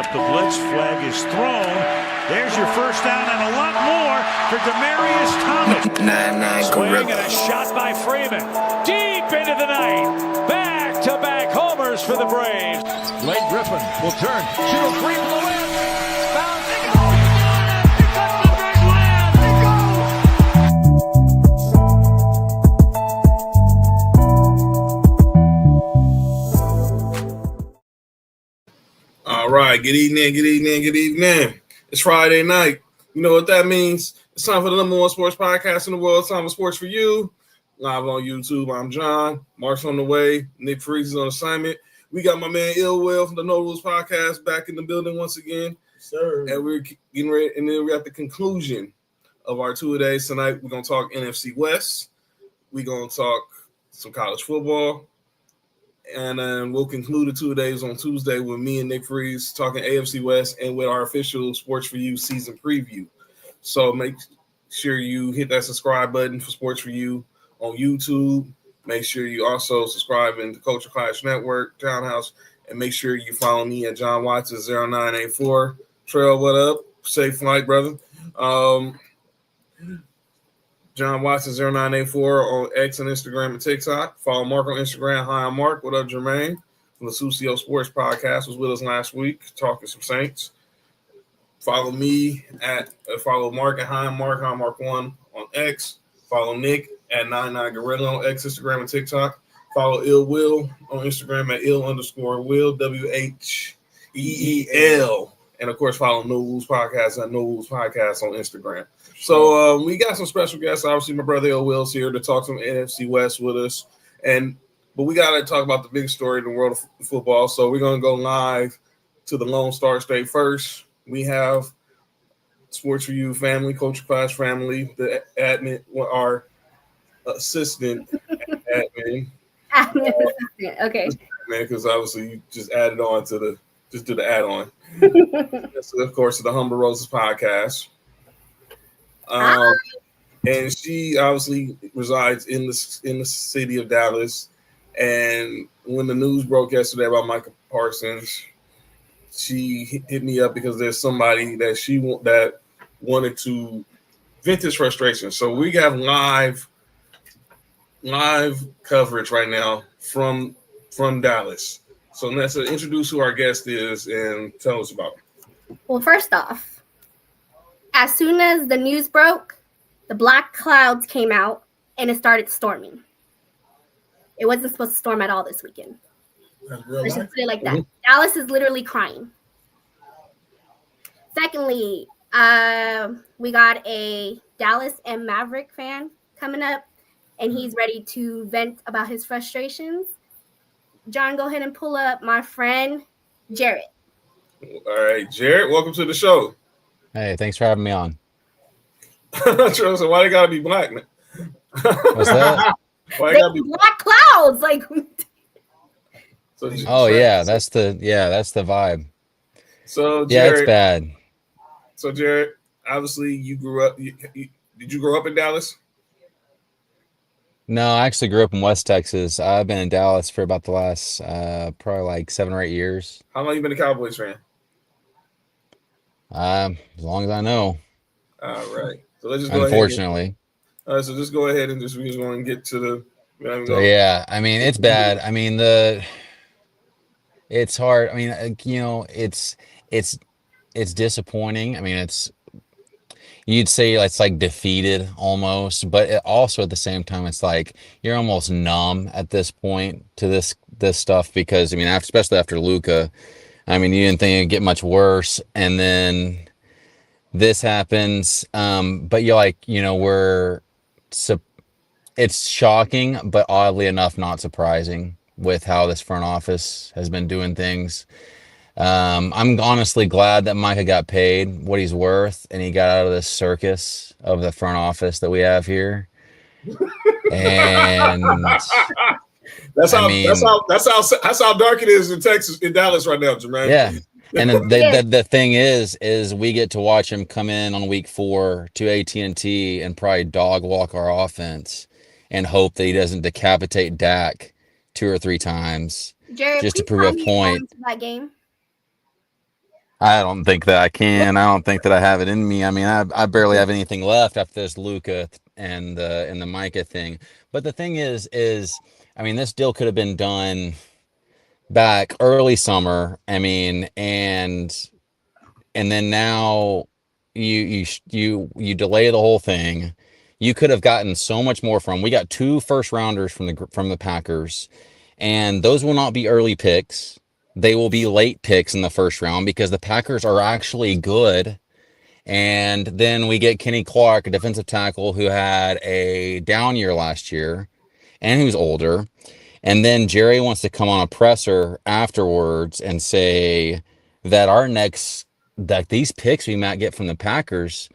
up. The blitz flag is thrown. There's your first down and a lot more for Demaryius Thomas. Swing and a shot by Freeman. Deep into the night. Back-to-back homers for the Braves. Blake Griffin will turn. Shoot a three from the win. Found. They go. Pick up the big win. They go. All right. Good evening. It's Friday night. You know what that means? It's time for the number one sports podcast in the world. It's time for Sports4U. Live on YouTube. I'm John. Mark's on the way. Nick Freeze is on assignment. We got my man Ill Will from the No Rules Podcast back in the building once again. Sir. And we're getting ready, and then we're at the conclusion of our two-a-days tonight. We're going to talk NFC West. We're going to talk some college football. And then we'll conclude the two-a-days on Tuesday with me and Nick Freeze talking AFC West and with our official Sports4U season preview. So make sure you hit that subscribe button for Sports4U on YouTube. Make sure you also subscribe in the Culture Clash Network, Townhouse, and make sure you follow me at John Watson 0984. Trail, what up? Safe flight, brother. John Watson 0984 on X and Instagram and TikTok. Follow Mark on Instagram. Hi, I'm Mark. What up, Jermaine? From the Sucio Sports Podcast was with us last week, talking some Saints. Follow me follow Mark at Hi, I'm Mark 1 on X. Follow Nick at 99Gorilla on X, Instagram, and TikTok. Follow Ill Will on Instagram at ill_Will, WHEEL. And, of course, follow No Rules Podcast at No Rules Podcast on Instagram. So we got some special guests. Obviously, my brother Ill Will's here to talk some NFC West with us. But we got to talk about the big story in the world of football. So we're going to go live to the Lone Star State first. We have Sports4U family, Culture Clash family, the admin, our assistant admin. Admin assistant, okay. Because obviously you just added on to just do the add-on. So, of course, the Humble Roses podcast. And she obviously resides in the city of Dallas. And when the news broke yesterday about Micah Parsons, she hit me up because there's somebody that wanted to vent his frustration. So we have live coverage right now from Dallas. So Nessa, introduce who our guest is and tell us about him. Well, first off, as soon as the news broke, the black clouds came out and it started storming. It wasn't supposed to storm at all this weekend. Let's just put it like that. Mm-hmm. Dallas is literally crying. Secondly, we got a Dallas and Maverick fan coming up, and he's ready to vent about his frustrations. John, go ahead and pull up my friend, Jarrett. All right, Jarrett, welcome to the show. Hey, thanks for having me on. So why they gotta be black, man? What's that? Why they gotta be black clouds? Like, that's the vibe. So Jarrett, yeah, it's bad. So Jarrett, obviously you grew up. Did you grow up in Dallas? No, I actually grew up in West Texas. I've been in Dallas for about the last probably like 7 or 8 years. How long you been a Cowboys fan? As long as I know. All right. So let's just go unfortunately. All right, so just go ahead and we just want to get to the. Yeah, I mean it's bad. I mean it's hard. I mean it's disappointing. I mean you'd say it's like defeated almost, but also at the same time it's like you're almost numb at this point to this stuff because I mean especially after Luka, I mean you didn't think it'd get much worse, and then this happens. But you're like it's shocking, but oddly enough not surprising with how this front office has been doing things. I'm honestly glad that Micah got paid what he's worth and he got out of this circus of the front office that we have here. And that's how dark it is in Texas, in Dallas right now, Jermaine. Yeah. And the thing is we get to watch him come in on week 4 to AT&T and probably dog walk our offense and hope that he doesn't decapitate Dak 2 or 3 times Jared, just to prove a point. That game. I don't think that I can. I don't think that I have it in me. I mean, I barely have anything left after this Luka and the Micah thing. But the thing is I mean, this deal could have been done back early summer. I mean, and then now you delay the whole thing. You could have gotten so much more from. We got 2 first rounders from the Packers, and those will not be early picks. They will be late picks in the first round because the Packers are actually good. And then we get Kenny Clark, a defensive tackle who had a down year last year and who's older. And then Jerry wants to come on a presser afterwards and say that these picks we might get from the Packers,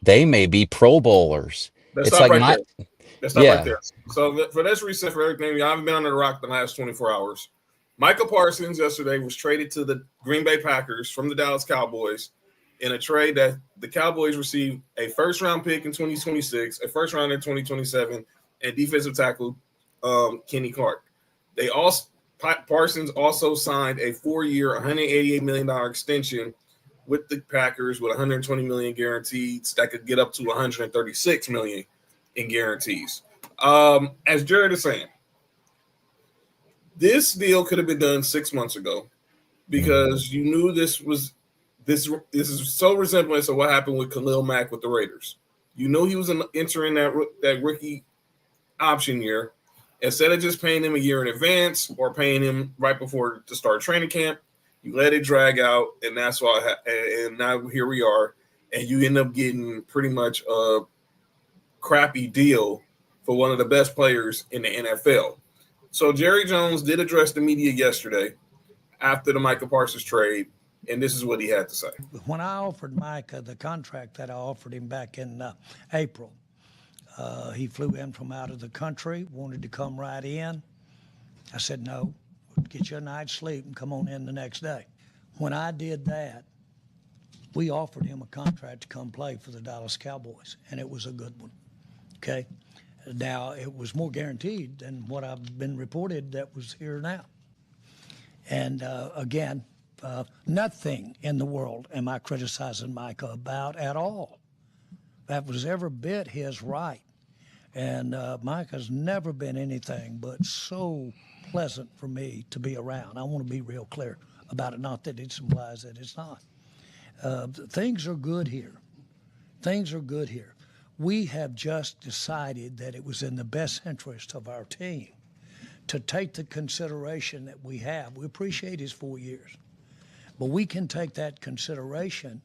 they may be Pro Bowlers. Let's It's stop like right there. Let's stop Yeah. right there. So for this reset for everything, I haven't been under the rock the last 24 hours. Micah Parsons yesterday was traded to the Green Bay Packers from the Dallas Cowboys in a trade that the Cowboys received a first-round pick in 2026, a first-round in 2027, and defensive tackle Kenny Clark. Parsons also signed a 4-year, $188 million extension with the Packers with $120 million guarantees that could get up to $136 million in guarantees. As Jared is saying, this deal could have been done 6 months ago because you knew this is so resemblance of what happened with Khalil Mack with the Raiders. You knew he was entering that rookie option year. Instead of just paying him a year in advance or paying him right before to start training camp, you let it drag out, and that's why. And now here we are, and you end up getting pretty much a crappy deal for one of the best players in the NFL. So Jerry Jones did address the media yesterday after the Micah Parsons trade, and this is what he had to say. When I offered Micah the contract that I offered him back in April, he flew in from out of the country, wanted to come right in. I said, no, get you a night's sleep and come on in the next day. When I did that, we offered him a contract to come play for the Dallas Cowboys, and it was a good one, okay? Now, it was more guaranteed than what I've been reported that was here now. And again, nothing in the world am I criticizing Micah about at all. That was every bit his right. And Micah's never been anything but so pleasant for me to be around. I want to be real clear about it, not that it implies that it's not. Things are good here. Things are good here. We have just decided that it was in the best interest of our team to take the consideration that we have. We appreciate his 4 years, but we can take that consideration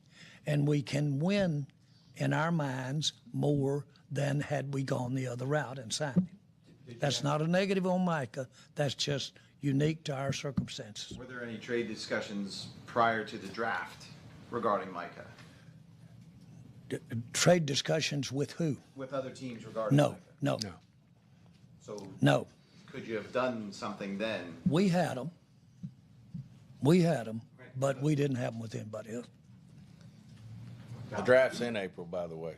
and we can win in our minds more than had we gone the other route and signed him. That's not a negative on Micah. That's just unique to our circumstances. Were there any trade discussions prior to the draft regarding Micah? Trade discussions with who? With other teams regarding No, Micah? no, So no. could you have done something then? We had them. We had them, but we didn't have them with anybody else. The draft's in April, by the way,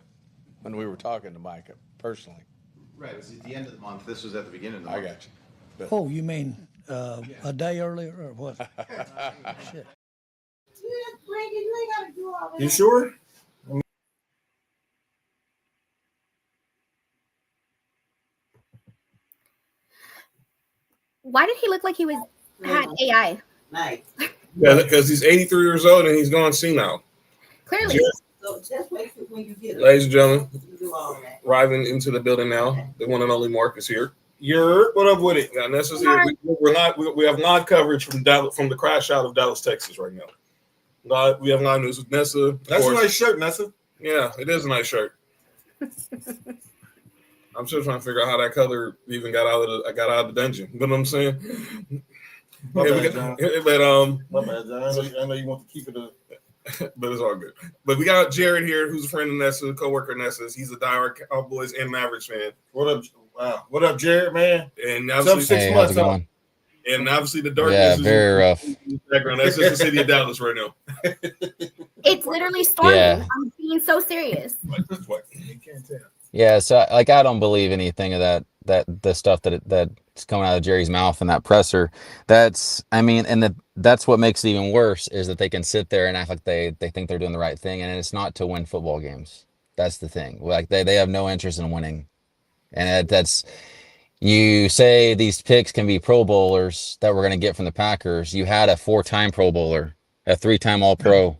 when we were talking to Micah personally. Right, it was at the end of the month. This was at the beginning of the I month. got you. But Oh, you mean a day earlier or what? Shit. You sure? Why did he look like he had AI? Nice. Yeah, because he's 83 years old and he's gone senile. Clearly. So just wait till when you get it. Ladies and gentlemen, You do all that. arriving into the building now, the one and only Mark is here. What up with it? Now, Nessa's here. We have live coverage from the crash out of Dallas, Texas right now. We have live news with Nessa. of That's a course. nice shirt, Nessa. Yeah, it is a nice shirt. I'm still trying to figure out how that color even got out of the dungeon. You know what I'm saying? My Yeah, bad, John. My bad, John. I know you want to keep it but it's all good. But we got Jared here, who's a friend of Nessa, co-worker of Nessa's. He's a diehard Cowboys and Mavericks fan. What up? Wow. What up, Jared, man? And Sub obviously, 6 Hey, how's months it going? and obviously the darkness Yeah, is very rough. in the background. That's just the city of Dallas right now. It's literally storming. Yeah. I'm being so serious. Like this way. You can't tell. Yeah, so like I don't believe anything of that the stuff that coming out of Jerry's mouth in that presser. That's what makes it even worse is that they can sit there and act like they think they're doing the right thing, and it's not to win football games. That's the thing. Like they have no interest in winning, and that's. You say these picks can be Pro Bowlers that we're going to get from the Packers. You had a 4-time Pro Bowler, a 3-time All-Pro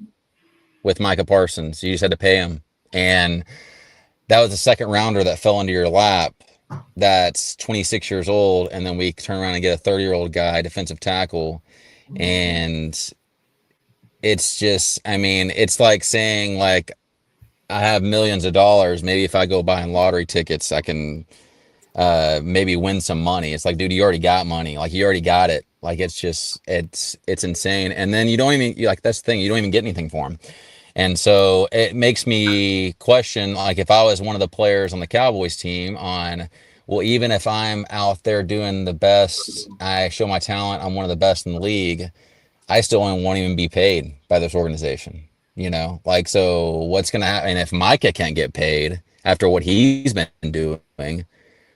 with Micah Parsons. You just had to pay him. And that was a second rounder that fell into your lap that's 26 years old. And then we turn around and get a 30-year-old guy, defensive tackle. And it's just, it's like saying, like, I have millions of dollars. Maybe if I go buying lottery tickets, I can maybe win some money. It's like, dude, you already got money. Like, you already got it. Like, it's just, it's insane. And then you don't even, like, that's the thing, you don't even get anything for them. And so it makes me question, like, if I was one of the players on the Cowboys team well, even if I'm out there doing the best, I show my talent, I'm one of the best in the league, I still won't even be paid by this organization, like, so what's going to happen if Micah can't get paid after what he's been doing?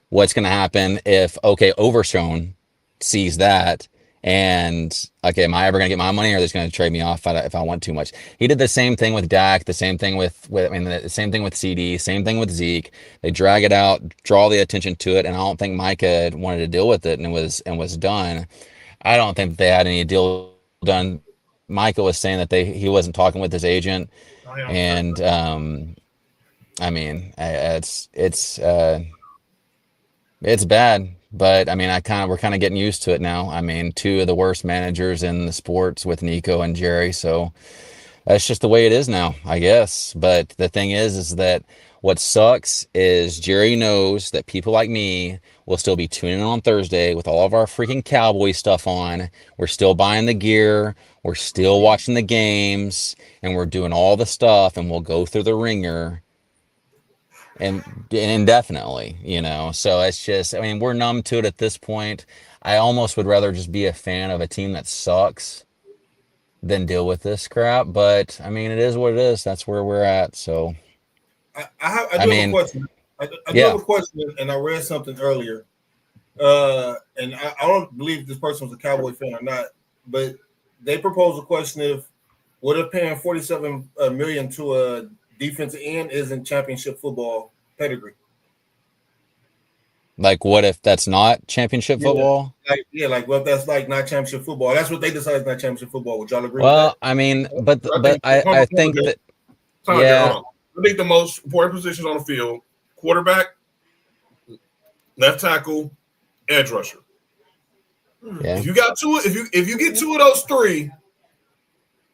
What's going to happen if, Overshown sees that and, am I ever going to get my money, or are they just going to trade me off if I want too much? He did the same thing with Dak, the same thing the same thing with CD, same thing with Zeke. They drag it out, draw the attention to it, and I don't think Micah wanted to deal with it and was done. I don't think that they had any deal done. Micah was saying that he wasn't talking with his agent, and it's bad, but we're kind of getting used to it now. Two of the worst managers in the sports with Nico and Jerry, so that's just the way it is now, I guess. But the thing is that what sucks is Jerry knows that people like me will still be tuning in on Thursday with all of our freaking Cowboy stuff on. We're still buying the gear, we're still watching the games, and we're doing all the stuff, and we'll go through the ringer and indefinitely, so it's just, we're numb to it at this point. I almost would rather just be a fan of a team that sucks than deal with this crap, but it is what it is. That's where we're at. So I have a question. I have a question, and I read something earlier, and I don't believe if this person was a Cowboy fan or not, but they proposed a question what if paying $47 million to a defensive end isn't championship football pedigree? Like, what if that's not championship football? What if that's like not championship football? That's what they decided is not championship football. Would y'all agree with that? I think that I think the most important positions on the field: quarterback, left tackle, edge rusher. Yeah. If you got if you get two of those three,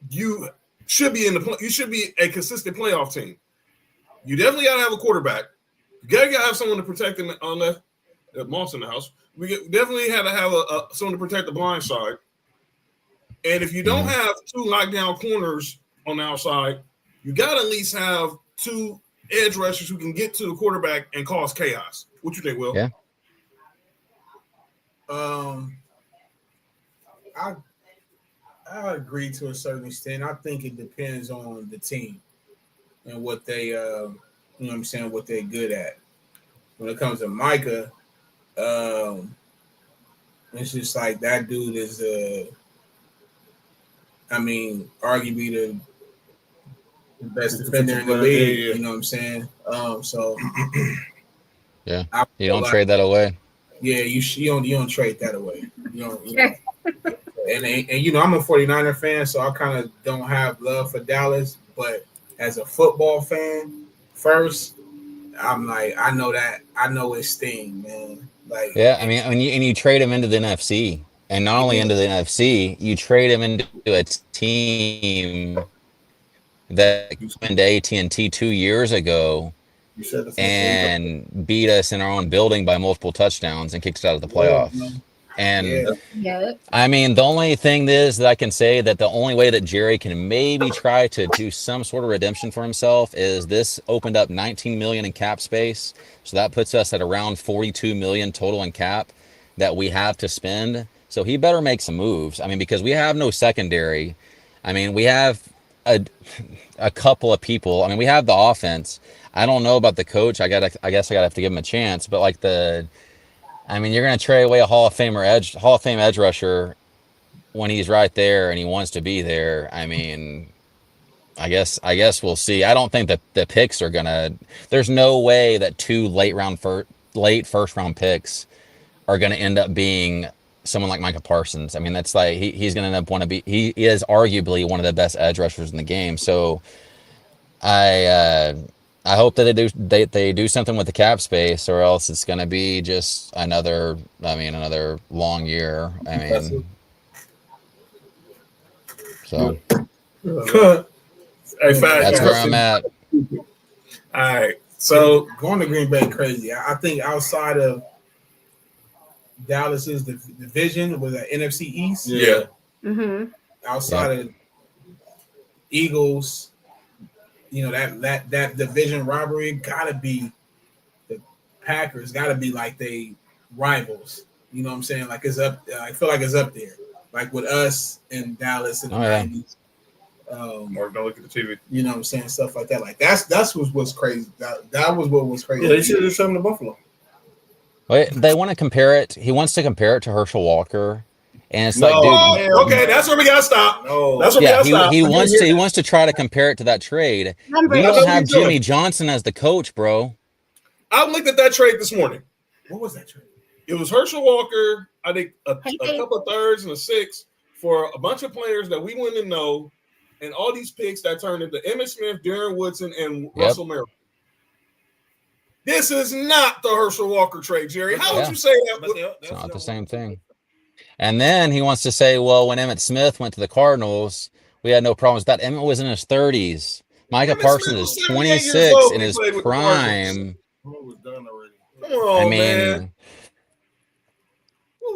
you should be you should be a consistent playoff team. You definitely got to have a quarterback. You got to have someone to protect them on that. Moss in the house. We definitely had to have someone to protect the blind side. And if you don't have two lockdown corners on the outside, you got to at least have two edge rushers who can get to the quarterback and cause chaos. What you think, Will? Yeah. I agree to a certain extent. I think it depends on the team and what they, what they're good at. When it comes to Micah, it's just like that dude is, arguably the best defender in the league. You know what I'm saying? Yeah, you don't trade that away. Yeah, you don't trade that away. And I'm a 49er fan, so I kind of don't have love for Dallas. But as a football fan, first, I'm like, I know his sting, man. Like, yeah, when you trade him into the NFC, and not only into the NFC, you trade him into a team that went to AT&T 2 years ago and beat us in our own building by multiple touchdowns and kicked us out of the playoffs. And the only thing is that I can say that the only way that Jerry can maybe try to do some sort of redemption for himself is this opened up $19 million in cap space. So that puts us at around $42 million total in cap that we have to spend. So he better make some moves. Because we have no secondary. We have a couple of people. We have the offense. I don't know about the coach. I guess I gotta have to give him a chance. But I mean, you're going to trade away a Hall of Fame edge rusher when he's right there and he wants to be there. I mean, I guess we'll see. I don't think that the picks are gonna. There's no way that 2 late first round picks are gonna end up being someone like Micah Parsons. I mean, that's like he's gonna end up he is arguably one of the best edge rushers in the game. So I hope that they do something with the cap space, or else it's gonna be just another long year. I mean, so. Hey, that's where I'm at. All right. So going to Green Bay crazy. I think outside of Dallas's division with the NFC East. Yeah. Mm-hmm. Outside of Eagles, that division rivalry gotta be the Packers. Gotta be like they rivals. You know what I'm saying? Like it's up. I feel like it's up there. Like with us and Dallas in the 90s. Mark, don't look at the TV. You know what I'm saying? Stuff like that. Like that's what's crazy. That was what was crazy. Yeah, they should have done something to Buffalo. Wait, they want to compare it. He wants to compare it to Herschel Walker, and it's like, dude. Okay, that's where we gotta stop. No, that's where we gotta stop. He wants to try to compare it to that trade. We don't have Jimmy Johnson as the coach, bro. I looked at that trade this morning. What was that trade? It was Herschel Walker. I think a couple of thirds and a 6 for a bunch of players that we wouldn't know. And all these picks that turned into Emmitt Smith, Darren Woodson, and Russell Merrill. This is not the Herschel Walker trade, Jerry. How would you say that? It's not the same thing. And then he wants to say, well, when Emmitt Smith went to the Cardinals, we had no problems with that. Emmitt was in his 30s. Micah Parsons is 26 in his prime. Come on, man.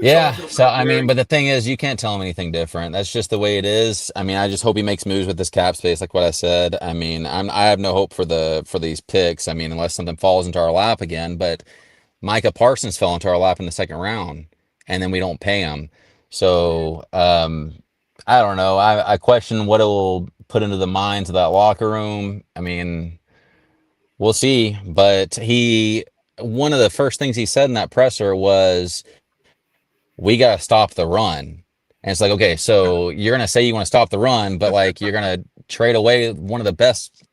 Yeah, so I mean, but the thing is, you can't tell him anything different. That's just the way it is. I mean, I just hope he makes moves with this cap space, like what I said. I mean, I have no hope for these picks. I mean, unless something falls into our lap again. But Micah Parsons fell into our lap in the 2nd round, and then we don't pay him. So I don't know. I question what it will put into the minds of that locker room. I mean, we'll see. But one of the first things he said in that presser was, we got to stop the run. And it's like, okay, so you're going to say you want to stop the run, but like you're going to trade away one of the best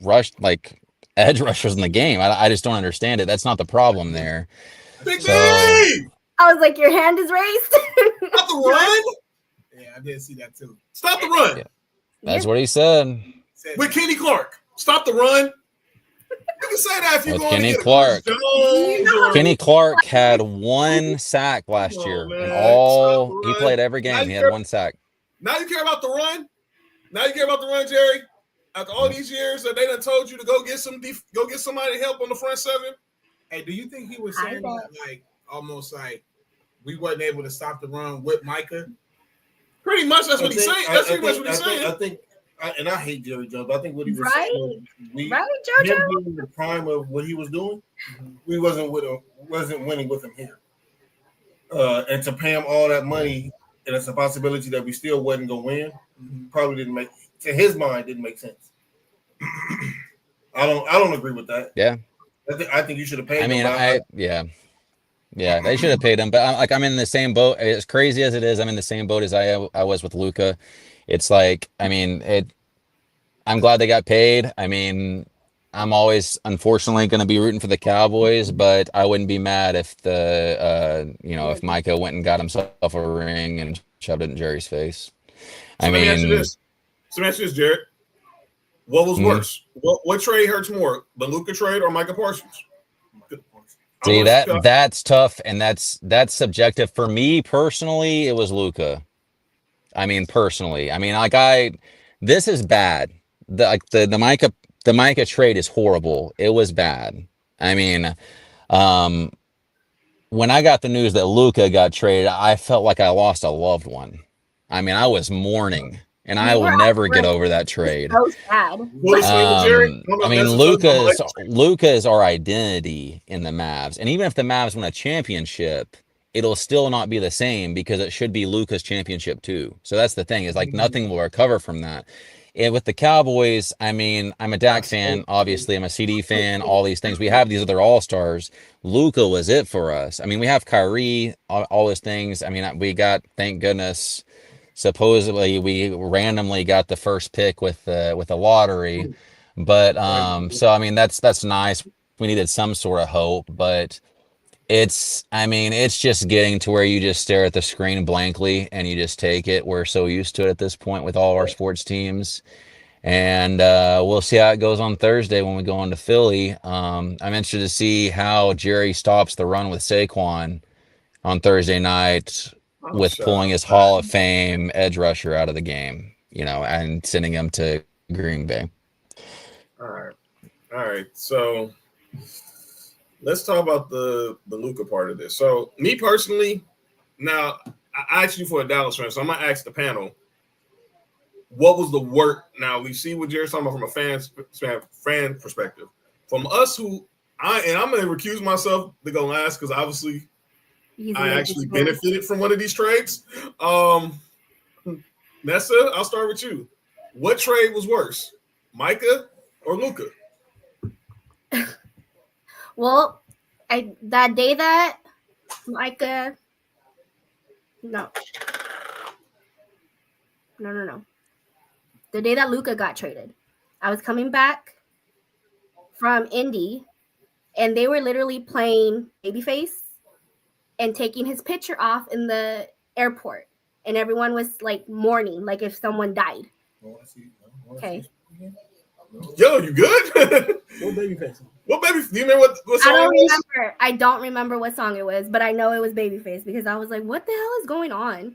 edge rushers in the game. I just don't understand it. That's not the problem there. Big so, I was like, your hand is raised. Stop the run? Yeah, I did see that too. Stop the run. Yeah. That's what he said. With Kenny Clark. Stop the run. You can say that if you're going Kenny to Clark. Jones. Kenny Clark had 1 sack last year. And he played every game. He had 1 sack. Now you care about the run? Now you care about the run, Jerry? After all these years that they done told you to go get somebody to help on the front 7? Hey, do you think he was saying that like almost like we wasn't able to stop the run with Micah? Pretty much that's what he's saying. That's pretty much what he's saying. I think I hate Jerry Jones. But I think what he was saying, Jojo? him being in the prime of what he was doing, we wasn't winning with him here. And to pay him all that money, and it's a possibility that we still wasn't gonna win, probably didn't make sense. I don't agree with that. Yeah, I think you should have paid. I mean, they should have paid him. But I'm in the same boat. As crazy as it is, I'm in the same boat as I was with Luka. It's like, I mean, I'm glad they got paid. I mean, I'm always, unfortunately, going to be rooting for the Cowboys, but I wouldn't be mad if if Micah went and got himself a ring and shoved it in Jerry's face. Let me ask you this, Jared. What was worse? What trade hurts more, the Luka trade or Micah Parsons? See, that's tough, and that's subjective. For me personally, it was Luka. I mean, personally, this is bad. The Micah trade is horrible. It was bad. I mean, when I got the news that Luka got traded, I felt like I lost a loved one. I mean, I was mourning, and I will never get over that trade. So sad. I mean, Luka is our identity in the Mavs, and even if the Mavs win a championship, it'll still not be the same because it should be Luka's championship too. So that's the thing, is like nothing will recover from that. with the Cowboys, I mean, I'm a Dak fan. Obviously, I'm a CD fan. All these things. We have these other all-stars. Luka was it for us. I mean, we have Kyrie, all those things. I mean, we got, thank goodness, supposedly we randomly got the first pick with the lottery. But so I mean, that's nice. We needed some sort of hope, but I mean, it's just getting to where you just stare at the screen blankly and you just take it. We're so used to it at this point with all our sports teams. And we'll see how it goes on Thursday when we go into Philly. I'm interested to see how Jerry stops the run with Saquon on Thursday night with pulling his Hall of Fame edge rusher out of the game, and sending him to Green Bay. All right. So let's talk about the Luka part of this. So me personally, now I asked you for a Dallas fan, so I'm gonna ask the panel, what was the work? Now we see what Jerry's talking about from a fan perspective. From us I'm gonna recuse myself to go last because obviously I actually benefited from one of these trades. Nessa, I'll start with you. What trade was worse, Micah or Luka? Well, that day that Micah, no. The day that Luka got traded, I was coming back from Indy, and they were literally playing Babyface and taking his picture off in the airport, and everyone was like mourning, like if someone died. Okay. Yo, you good? What Babyface? What baby? Do you remember what song I don't remember what song it was, but I know it was Babyface because I was like, what the hell is going on?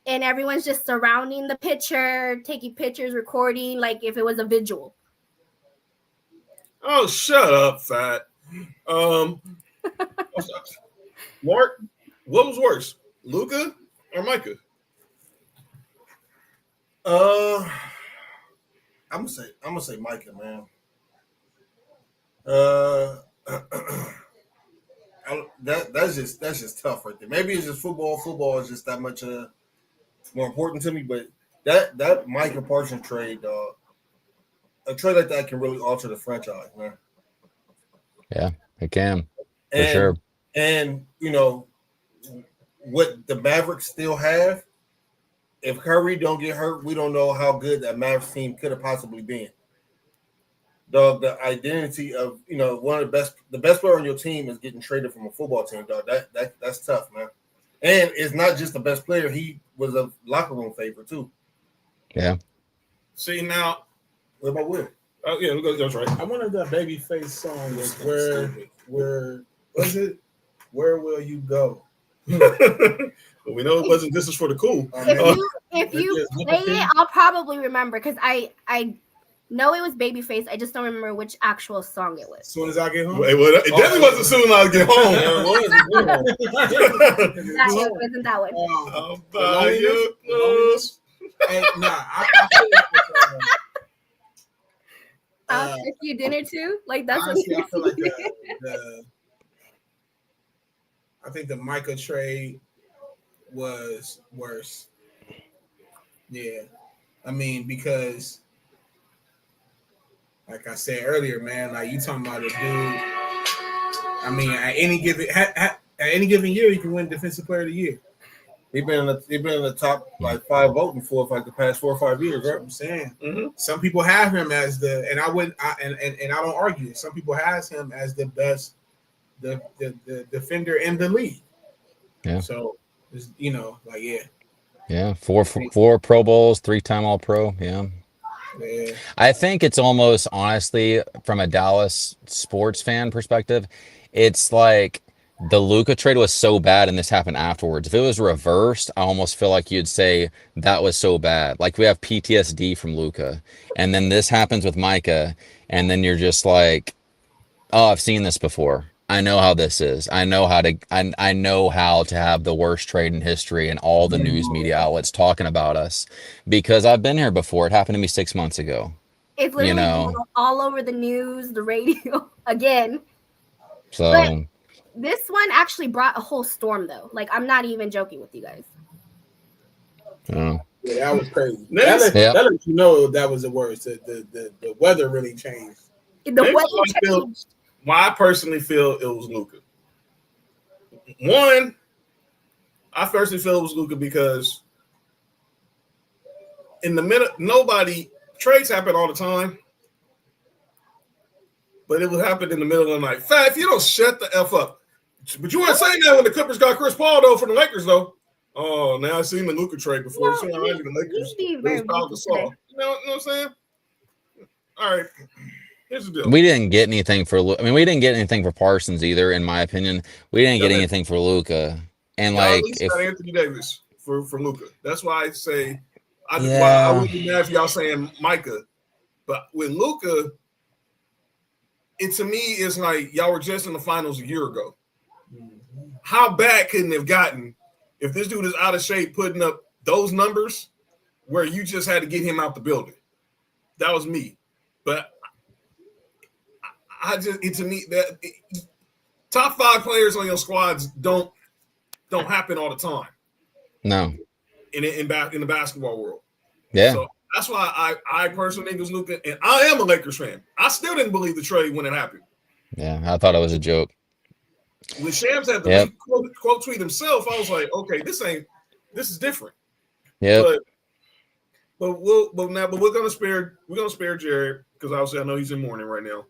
And everyone's just surrounding the picture, taking pictures, recording, like if it was a vigil. Oh, shut up, fat. Mark, what was worse, Luka or Micah? I'm gonna say Micah, man. That's just tough right there. Maybe it's just football. Football is just that much more important to me. But that Micah Parsons trade, a trade like that can really alter the franchise, man. Yeah, it can for sure. And what the Mavericks still have. If Curry don't get hurt, we don't know how good that Mavericks team could have possibly been. Dog, the identity of one of the best player on your team is getting traded from a football team, dog. That's tough, man. And it's not just the best player; he was a locker room favorite too. Yeah. See now, what about Will? Oh yeah, that's right. I wonder if that Babyface song was where was it? Where will you go? But we know it wasn't. This is for the cool. If you play it, I'll probably remember because I know it was Babyface. I just don't remember which actual song it was. As soon as I get home. It definitely wasn't soon as I get home. That wasn't that one. I'll buy your clothes. Hey, I feel like I'll cook you dinner too. Like that's honestly, what I feel like I think the Micah trade was worse. Yeah. I mean, because like I said earlier, man, like you talking about a dude. I mean, at any given year, you can win Defensive Player of the Year. They've been in the top like 5 voting for like the past 4 or 5 years, right? I'm saying some people have him as and I don't argue. Some people has him as the best, the defender in the league. Yeah. So Yeah, four Pro Bowls, 3-time All-Pro. Yeah. I think it's almost, honestly, from a Dallas sports fan perspective, it's like the Luka trade was so bad and this happened afterwards. If it was reversed, I almost feel like you'd say that was so bad. Like we have PTSD from Luka, and then this happens with Micah, and then you're just like, oh, I've seen this before. I know how this is. I know how to have the worst trade in history and all the news media outlets talking about us because I've been here before. It happened to me 6 months ago. It's literally all over the news, the radio again. So but this one actually brought a whole storm though. Like I'm not even joking with you guys. Yeah, that was crazy. Next, That lets you know that was the worst. The weather really changed. Why I personally feel it was Luka. One, I personally feel it was Luka because in the middle, trades happen all the time, but it would happen in the middle of the night. If you don't shut the F up. But you weren't saying that when the Clippers got Chris Paul, though, for the Lakers, though. Oh, now I've seen the Luka trade before. The Lakers. You know what I'm saying? All right. Here's the deal. We didn't get anything for. We didn't get anything for Parsons either. In my opinion, we didn't get anything for Luka. And like, if got Anthony Davis for Luka, that's why I say I wouldn't be mad if y'all saying Micah, but with Luka, it to me is like y'all were just in the finals a year ago. How bad couldn't it have gotten if this dude is out of shape, putting up those numbers where you just had to get him out the building? That was me, but. To me that top 5 players on your squads don't happen all the time. No, in the basketball world. Yeah. So that's why I personally think it was Luka, and I am a Lakers fan. I still didn't believe the trade when it happened. Yeah, I thought it was a joke. When Shams had to quote tweet himself, I was like, okay, this is different. Yeah. But we're gonna spare Jared because obviously I know he's in mourning right now.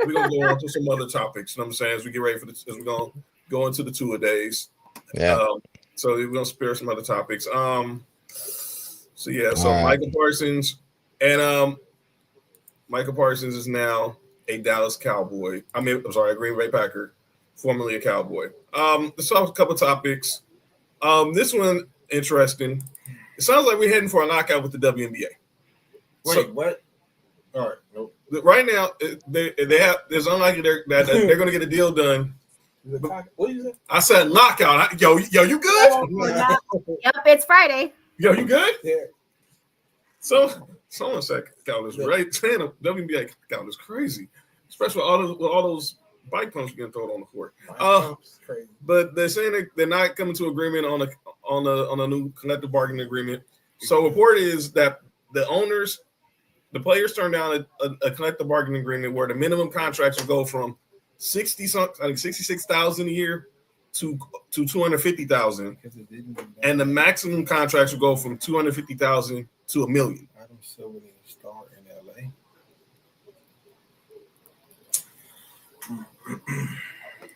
We're gonna go on to some other topics. You know what I'm saying? As we get ready as we're gonna go into the two-a-days. Yeah. So we're gonna spare some other topics. So Michael Parsons and Michael Parsons is now a Dallas Cowboy. A Green Bay Packer, formerly a Cowboy. Let's talk a couple topics. This one interesting. It sounds like we're heading for a knockout with the WNBA. Wait, what? All right, nope. Right now, there's unlikely that they're going to get a deal done. What you say? I said knockout. Yo, you good? Yep, it's Friday. Yo, you good? Yeah. So someone said count is right. Saying WNBA count is crazy, especially with all those bike pumps getting thrown on the court. Crazy. But they're saying they're not coming to agreement on a new collective bargaining agreement. So report is that the players turned down a collective bargaining agreement where the minimum contracts will go from $66,000 a year to $250,000, and the maximum contracts will go from $250,000 to $1 million. Adam Silver need to start in LA.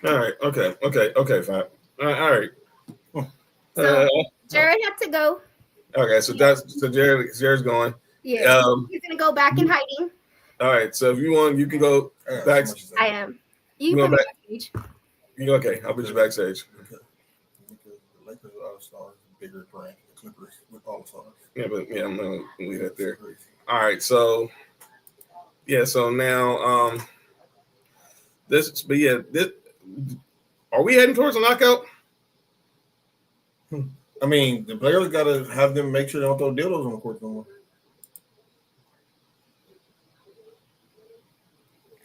All right. Okay. Fine. All right. So Jared had to go. Okay. So Jared's going. Yeah. He's gonna go back in hiding. All right. So if you want, you can go back. I am. You can go backstage. Okay. I'll put you backstage. Because the Lakers are stars, bigger brand. The Clippers with all stars. Yeah, but I'm gonna leave that there. All right. So So now are we heading towards a knockout? I mean, the players got to have them make sure they don't throw dildos on the court no more.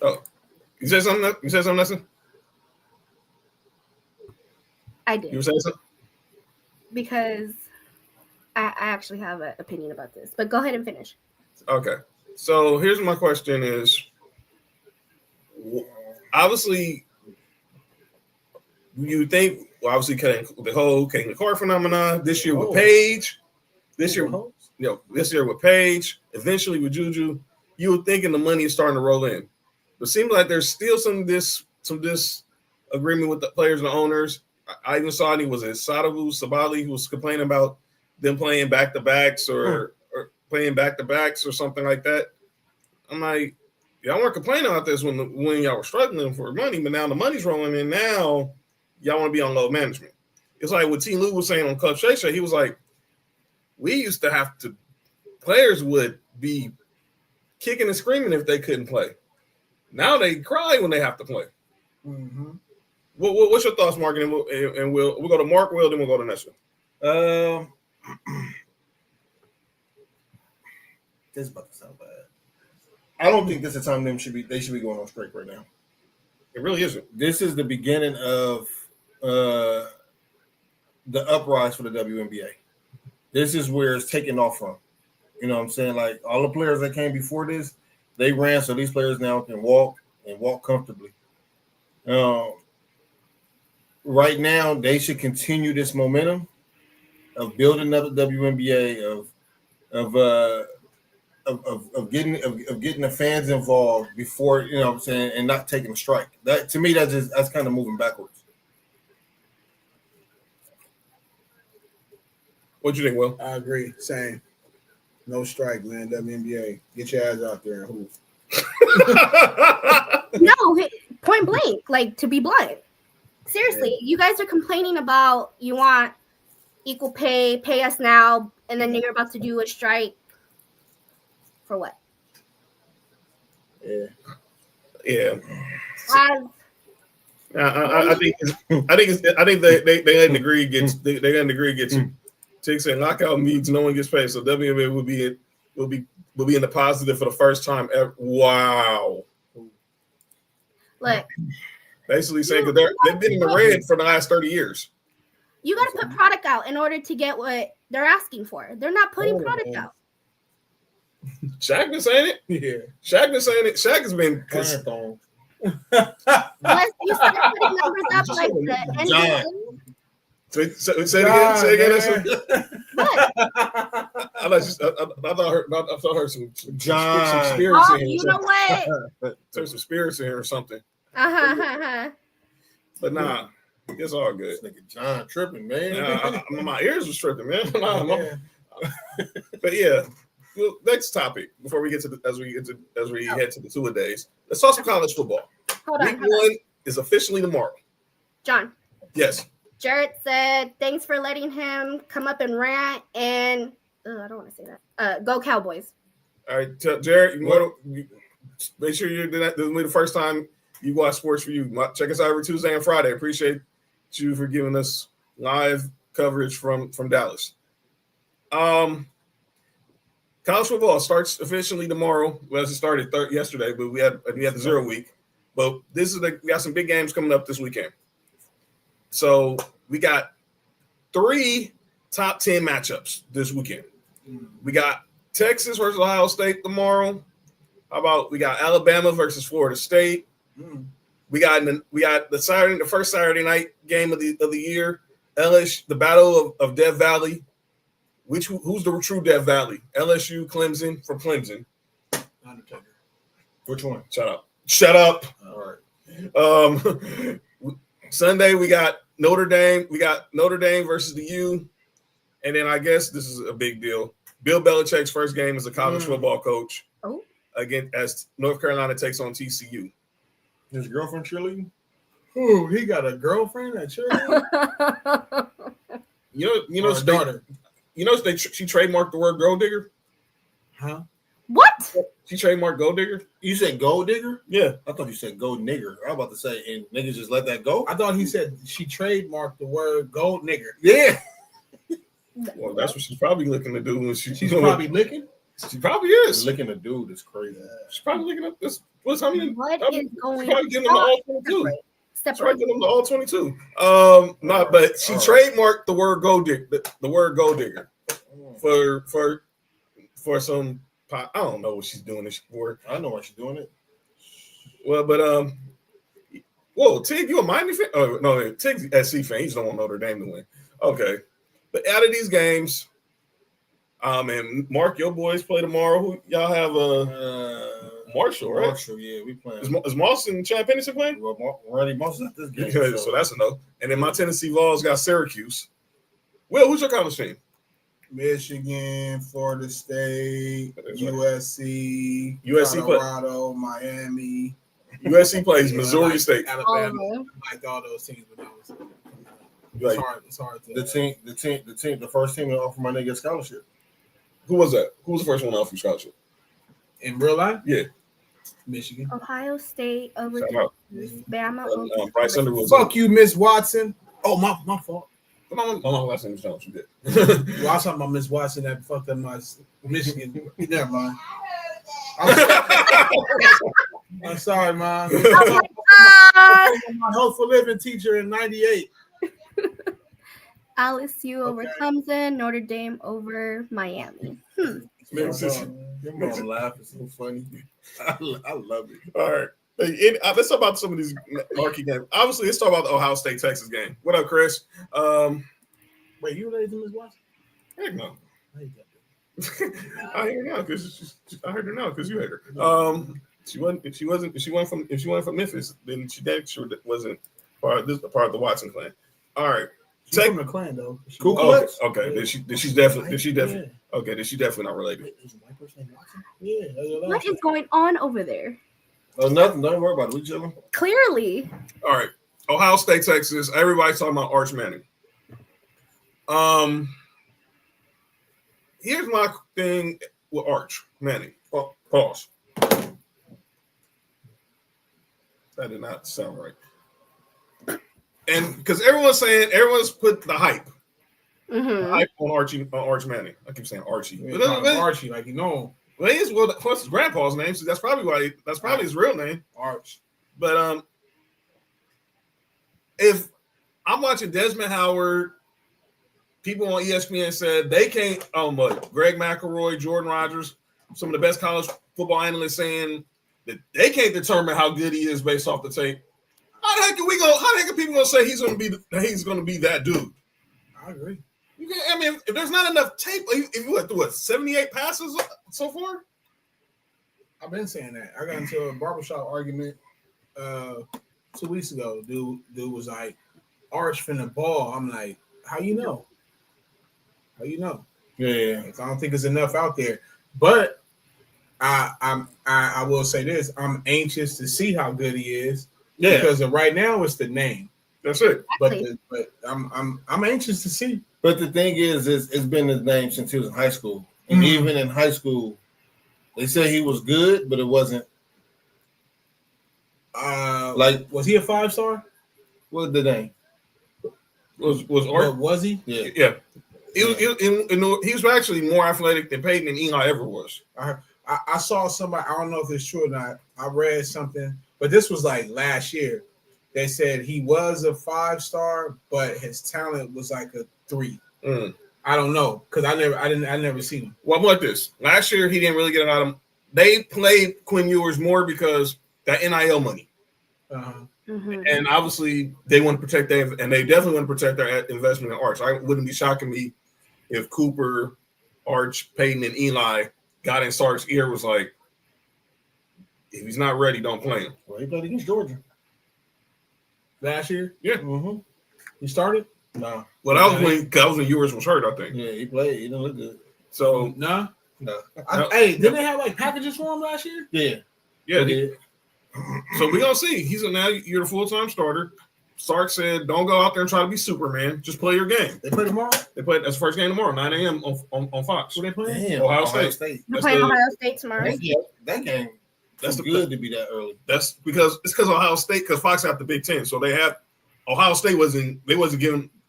Oh, you said something? Nelson? I did. You were saying something? Because I actually have an opinion about this, but go ahead and finish. Okay. So here's my question is, obviously, you think, obviously, the whole Kane McCord phenomenon this year with Paige, this year with Paige, eventually with Juju, you were thinking the money is starting to roll in. But it seems like there's still some disagreement with the players and the owners. I even saw Sabali who was complaining about them playing back-to-backs or playing back-to-backs or something like that. I'm like, y'all weren't complaining about this when y'all were struggling for money, but now the money's rolling in. Now y'all want to be on load management. It's like what T. Lou was saying on Club Shay Shay. He was like, we used to have to – players would be kicking and screaming if they couldn't play. Now they cry when they have to play. Mm-hmm. What's your thoughts, Mark? And we'll go to Mark, Will, then we'll go to Nessa. This is about to sound bad. I don't think this is the time they should be going on strike right now. It really isn't. This is the beginning of the uprise for the WNBA. This is where it's taking off from. You know what I'm saying? Like all the players that came before this, they ran so these players now can walk and walk comfortably. Right now, they should continue this momentum of building up the WNBA, of getting the fans involved before, you know what I'm saying, and not taking a strike. That to me, that's kind of moving backwards. What do you think, Will? I agree. Same. No strike, man. WNBA. Get your ass out there and hoop. No, point blank. Like, to be blunt. Seriously, you guys are complaining about you want equal pay us now, and then you're about to do a strike. For what? Yeah. I think they had an degree gets Tick saying lockout means no one gets paid, so WNBA will be in the positive for the first time ever. Wow. Look, basically saying because they've been in the red for the last 30 years. You got to put product out in order to get what they're asking for. They're not putting product out. Shaq been saying it. Yeah, Shaq been saying it. Shaq has been. Unless you start putting numbers up like the NBA. Say it again. Say it again. I thought her some conspiracy. Oh, you know what? There's some spirits in here or something. But nah, it's all good. This nigga John tripping, man. My ears was tripping, man. But yeah. Well, next topic before we get to as we head to the two-a-days. Let's talk some college football. Hold on. Week 1 is officially tomorrow. John. Yes. Jared said, thanks for letting him come up and rant and I don't want to say that. Go Cowboys. All right, Jared, make sure you're doing that. This will be the first time you watch Sports4U. Check us out every Tuesday and Friday. Appreciate you for giving us live coverage from Dallas. College football starts officially tomorrow. Well, it started yesterday, but we had the 0 week. But we got some big games coming up this weekend. So we got 3 top 10 matchups this weekend. We got Texas versus Ohio State tomorrow. How about we got Alabama versus Florida State? We got the first Saturday night game of the year. LSU, the Battle of Death Valley. Who's the true Death Valley? LSU, Clemson from Clemson. Undertaker. Which one? Shut up. All right. Sunday we got Notre Dame. We got Notre Dame versus the U, and then I guess this is a big deal. Bill Belichick's first game as a college football coach. Oh. Again, as North Carolina takes on TCU. His girlfriend cheerleading? Ooh, he got a girlfriend at cheerleading? You know, daughter. You know, she trademarked the word gold digger? Huh? What? She trademarked gold digger? You said gold digger? Yeah. I thought you said gold nigger. I was about to say, and niggas just let that go? I thought he said she trademarked the word gold nigger. Yeah. Well, that's what she's probably looking to do when she's probably licking? She probably is. Licking a dude is crazy. She's probably looking up this. What is going probably getting them to on? all 22. Step Right, getting them to all 22. But she trademarked the word gold digger. The word gold digger. For some, I don't know what she's doing this for. I know why she's doing it. Well, but whoa, Tig, you a Miami fan? Oh no, Tig's a SC fan. He just don't want Notre Dame to win. Okay, but out of these games, and Mark, your boys play tomorrow. Who y'all have? Marshall, right? Marshall, yeah, we playing. Is Moss and Chad Pennington playing? Well, Randy Moss is at this game, so that's a no. And then my Tennessee Vols got Syracuse. Will, who's your college team? Michigan, Florida State, USC, Colorado, Miami. USC plays Missouri State, Alabama. I like all those teams, but it's hard to. The first team to offer my nigga a scholarship. Who was that? Who was the first one to offer scholarship? In real life? Yeah. Michigan. Ohio State over Bama. Bryce Underwood. Fuck you, Miss Watson. Oh, my fault. My last name is Jones. You did. Well, I was talking about Miss Watson that fucked up my Michigan. Never mind. I'm sorry, Mom. Oh my Health for Living teacher in '98. LSU over Clemson, Notre Dame over Miami. Your mom laugh is so funny. I love it. All right. Hey, let's talk about some of these marquee games. Obviously, let's talk about the Ohio State-Texas game. What up, Chris? Wait, you related to Ms. Watson? Heck no. I heard her now because you hate her. If she wasn't from Memphis, then she damn sure wasn't part of the Watson clan. All right. She's from the clan though. Okay. Then she's definitely okay. Then she's definitely not related. Is a white person named Watson? Yeah. What is going on over there? Oh, nothing. Don't worry about it. We chilling. Clearly. All right. Ohio State, Texas. Everybody's talking about Arch Manning. Here's my thing with Arch Manning. Pause. That did not sound right. And because everyone's put the hype. Mm-hmm. Hype on Arch Manning. I keep saying Archie. Archie, like you know. Well, plus his grandpa's name, so that's probably his real name. Arch. But if I'm watching Desmond Howard, people on ESPN said they can't. Greg McElroy, Jordan Rodgers, some of the best college football analysts saying that they can't determine how good he is based off the tape. How the heck are people gonna say he's gonna be that dude? I agree. If there's not enough tape, if you went through 78 passes so far. I've been saying that. I got into a barbershop argument 2 weeks ago. Dude was like, Arch finna ball. I'm like, how you know? Yeah. I don't think there's enough out there. But I will say this: I'm anxious to see how good he is. Yeah. Because right now it's the name. That's it. But I'm anxious to see. But the thing is it's been his name since he was in high school. And even in high school, they said he was good, but it wasn't. Was he a 5-star? What's the name? Was Arch? Was he? Yeah. He was actually more athletic than Peyton and Eli ever was. I saw somebody, I don't know if it's true or not. I read something, but this was like last year. They said he was a 5-star, but his talent was like a 3. I don't know because I never seen him. Well, I'm like this. Last year he didn't really get it out of him. They played Quinn Ewers more because that NIL money. Mm-hmm. And obviously they want to protect and they definitely want to protect their investment in Arch. I wouldn't be shocking me if Cooper, Arch, Peyton, and Eli got in Sark's ear was like, if he's not ready, don't play him. Well, he played against Georgia last year. Yeah. Mm-hmm. He started? No. Well, that was when Ewers was hurt, I think. Yeah, he played. He didn't look good. So no. Hey, didn't they have like packages for him last year? Yeah. So we're gonna see. You're the full-time starter. Sark said, "Don't go out there and try to be Superman. Just play your game." They play tomorrow. That's the first game tomorrow, 9 a.m. on Fox. Who they playing? Damn, Ohio State. They're playing Ohio State tomorrow. That game. That's good to be that early. That's because Ohio State, because Fox have the Big Ten, so they have Ohio State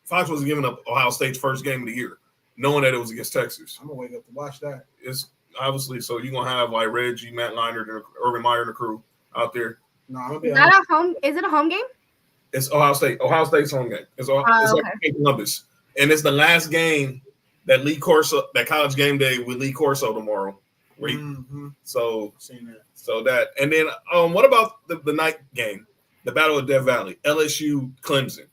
Fox wasn't giving up Ohio State's first game of the year, knowing that it was against Texas. I'm gonna wake up to watch that. It's obviously so you're gonna have like Reggie, Matt Leinart, Urban Meyer, and the crew out there. No, I'm gonna be Is that a home? Is it a home game? It's Ohio State. Ohio State's home game. It's like Columbus, and it's the last game that college game day with Lee Corso tomorrow. So that, and then what about the night game, the Battle of Death Valley, LSU Clemson?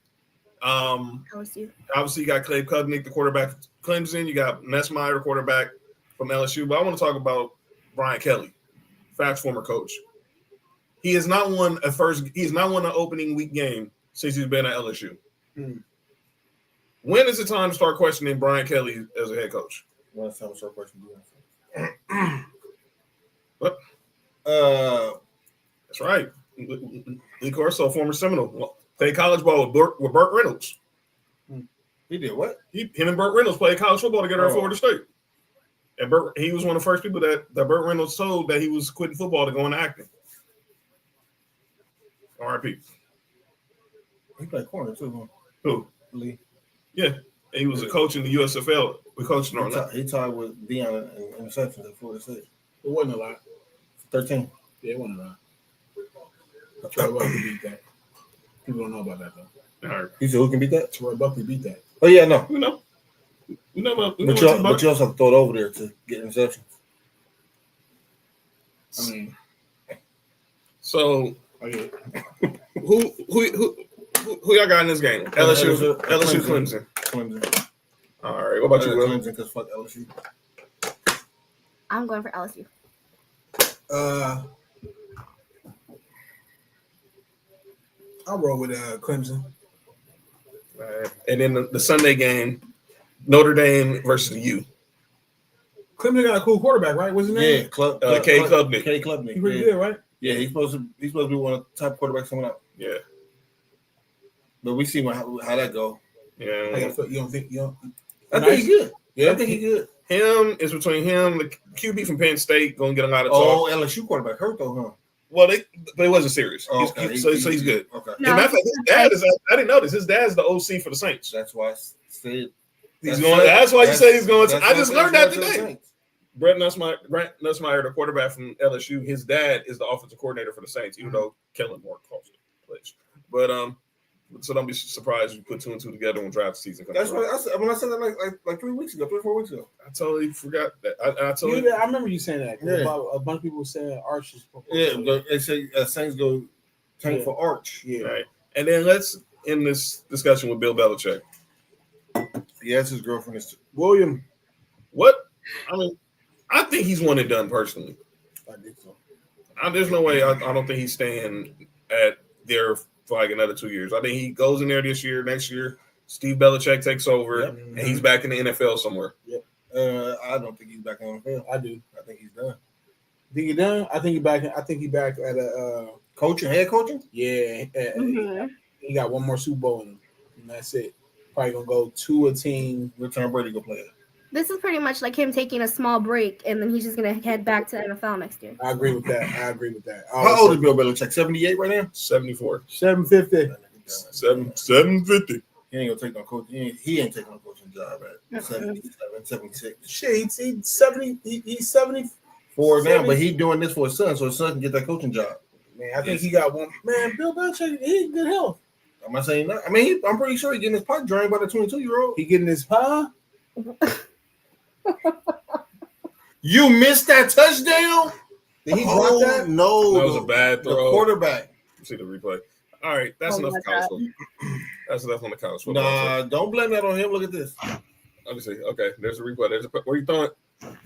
LSU. Obviously, you got Clay Cudnick, the quarterback of Clemson. You got Messmeyer, the quarterback from LSU. But I want to talk about Brian Kelly, Facts former coach. He has not won an opening week game since he's been at LSU. When is the time to start questioning Brian Kelly as a head coach? When is the time to start questioning? What? That's right. Lee Corso, former Seminole, played college ball with Burt Reynolds. He did what? Him and Burt Reynolds played college football together at Florida State. And he was one of the first people that Burt Reynolds told that he was quitting football to go into acting. R.I.P. He played corner too. Who? Lee. Yeah. And he was a coach in the USFL. We coached in Orlando. He tied with Deion in interceptions at Florida State. It wasn't a lot. 13. Yeah, it wasn't a lot. Troy Buckley beat that. People don't know about that though. He said, "Who can beat that?" Troy Buckley beat that. Oh yeah, no. You know. But you also have to throw it over there to get interceptions. I mean, so okay. who y'all got in this game? LSU, Clemson. Clemson. All right. What about you, Will? Clemson, because fuck LSU. I'm going for LSU. I'll roll with Clemson. All right. And then the Sunday game, Notre Dame versus the U. Clemson got a cool quarterback, right? What's his name? Yeah, K. Klubnik. K. Klubnik. He's pretty good, right? Yeah, he's supposed to be one of the top quarterbacks coming up. Yeah. But we see how that go. Yeah. You don't think I think he's good. Yeah, I think he's good. Him is between him, the QB from Penn State, gonna get a lot of talk. talk. LSU quarterback hurt though, huh? Well, but it wasn't serious. Oh, so he's good. Okay. No. Matter of fact, his dad is. I didn't notice his dad's the OC for the Saints. That's why I said he's going. That's why you say he's going to. I just learned that today. Brett Nussmeier, the quarterback from LSU, his dad is the offensive coordinator for the Saints, even though Kellen Moore calls it plays. But so don't be surprised if you put 2 and 2 together when draft season comes. That's what I said. When I said that like 3 weeks ago, 3 or 4 weeks ago. I totally forgot that. I remember you saying that. Yeah. A bunch of people saying Arch is. Yeah, they say Saints go tank for Arch. Yeah. Right. And then let's end this discussion with Bill Belichick. Yeah, that's his girlfriend is William. What? I mean, I think he's one and done personally. I think so. There's no way. I don't think he's staying at there for like another 2 years. I think he goes in there this year, next year. Steve Belichick takes over, and he's back in the NFL somewhere. Yep. I don't think he's back in the NFL. I do. I think he's done. Think he's done? I think he's back. I think he's back at a coaching, head coaching. Yeah. He got one more Super Bowl in him, and that's it. Probably gonna go to a team. Where Tom Brady go play it. This is pretty much like him taking a small break, and then he's just gonna head back to the NFL next year. I agree with that. How old is Bill Belichick? 78 right now? 74. 750. 750. He ain't gonna take no coach. He ain't taking no coaching job at 77, 76. Shit, he's 70. He's 74 now, but he's doing this for his son, so his son can get that coaching job. Man, I think he got one. Man, Bill Belichick, he's in good health. I'm not saying that. I mean, I'm pretty sure he's getting his pipe drained by the 22-year-old. He getting his pie. You missed that touchdown? Did he drop that? No. That was a bad throw. The quarterback. See the replay. All right, that's enough college football. That's enough on the college football. Nah, don't blame that on him. Look at this. Let me see. Okay, there's a replay. Where you throwing?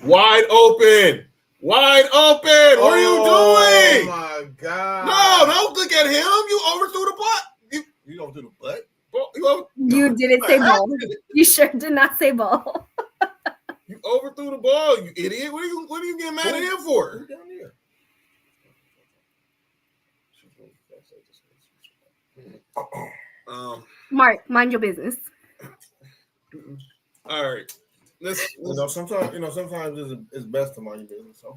Wide open. Wide open. What are you doing? Oh my God. No, don't look at him. You overthrew the butt. You overthrew the butt? You didn't say ball. You sure did not say ball. You overthrew the ball, you idiot. What are you getting mad at him for? Mark, mind your business. All right. Sometimes it's best to mind your business. So.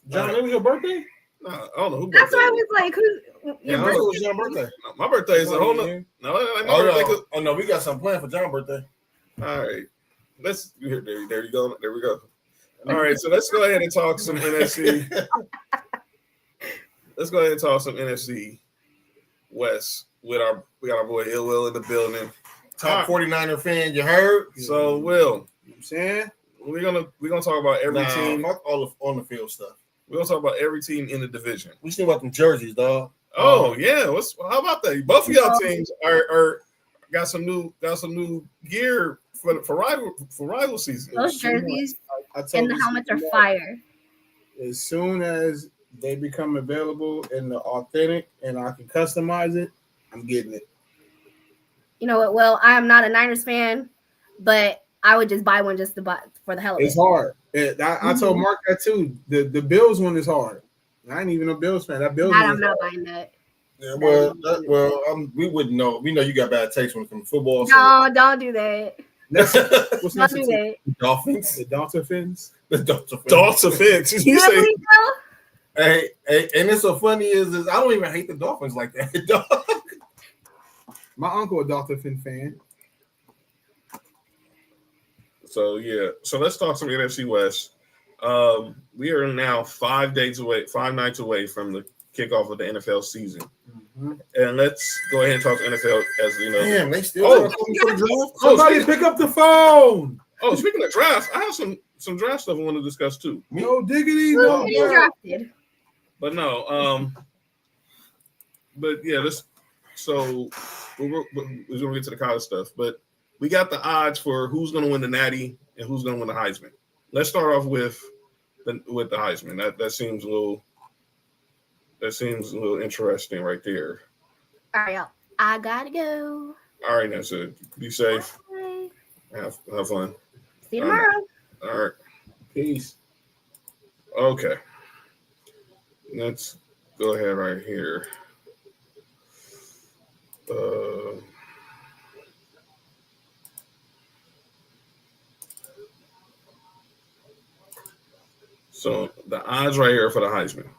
John, that was your birthday? No, I don't know who. That's why I was like, who's your birthday? Was John's birthday? No, my birthday is a whole nother. Oh no, we got something planned for John's birthday. All right. There you go. There we go. All right, so let's go ahead and talk some NFC. Let's go ahead and talk some NFC West we got our boy Ill Will in the building. Top 49er fan, you heard? So Will, you know what I'm saying? We're gonna talk about every team. Fuck all the on the field stuff. We're gonna talk about every team in the division. We see about them jerseys, dog. Oh yeah, how about that? Both of y'all teams are got some new gear for rival season. Those jerseys and the helmets are fire. As soon as they become available and they're authentic and I can customize it, I'm getting it. You know what? Well, I am not a Niners fan, but I would just buy one just to buy for the hell of it. It's hard. I told Mark that too. The Bills one is hard. I ain't even a Bills fan. That Bills one I'm not buying that. Yeah, we wouldn't know. We know you got bad taste when it comes to football. No, don't do that. What's don't do that. Dolphins? The Dolphins? The Dolphins. Dolphins. You say? Hey, and it's so funny is I don't even hate the Dolphins like that. My uncle a Dolphin fan. So yeah, so let's talk some NFC West. We are now 5 nights away from the kickoff of the NFL season. And let's go ahead and talk NFL as you know. Damn, they still Somebody pick up the phone. Oh, speaking of drafts, I have some draft stuff I want to discuss too. No diggity, Who's no. getting drafted? But no, but yeah, so we're gonna get to the college stuff, but we got the odds for who's gonna win the Natty and who's gonna win the Heisman. Let's start off with the Heisman. That seems a little interesting right there. All right, y'all. I gotta go. All right, that's it. Be safe. Bye. Have fun. See you tomorrow. All right. Peace. Okay. Let's go ahead right here. So the odds right here for the Heisman.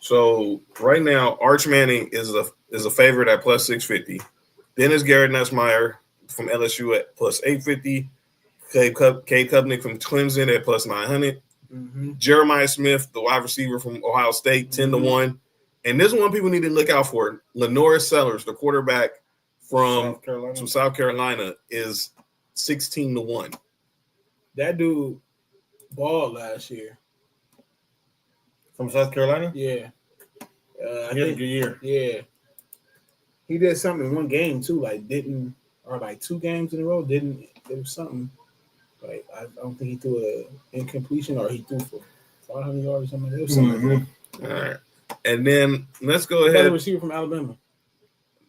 So right now, Arch Manning is a favorite at plus 650. Then is Garrett Nussmeier from LSU at plus 850. Cade Klubnik from Clemson at plus 900. Jeremiah Smith, the wide receiver from Ohio State, 10-1. And this is one people need to look out for. Lenore Sellers, the quarterback from South Carolina, is 16-1. That dude balled last year. From South Carolina? Yeah. He had a good year. Yeah. He did something in one game too, like 2 games in a row, there was something. Like I don't think he threw an incompletion or he threw for 500 yards or something. There was something. All right. And then let's go ahead. Another receiver from Alabama.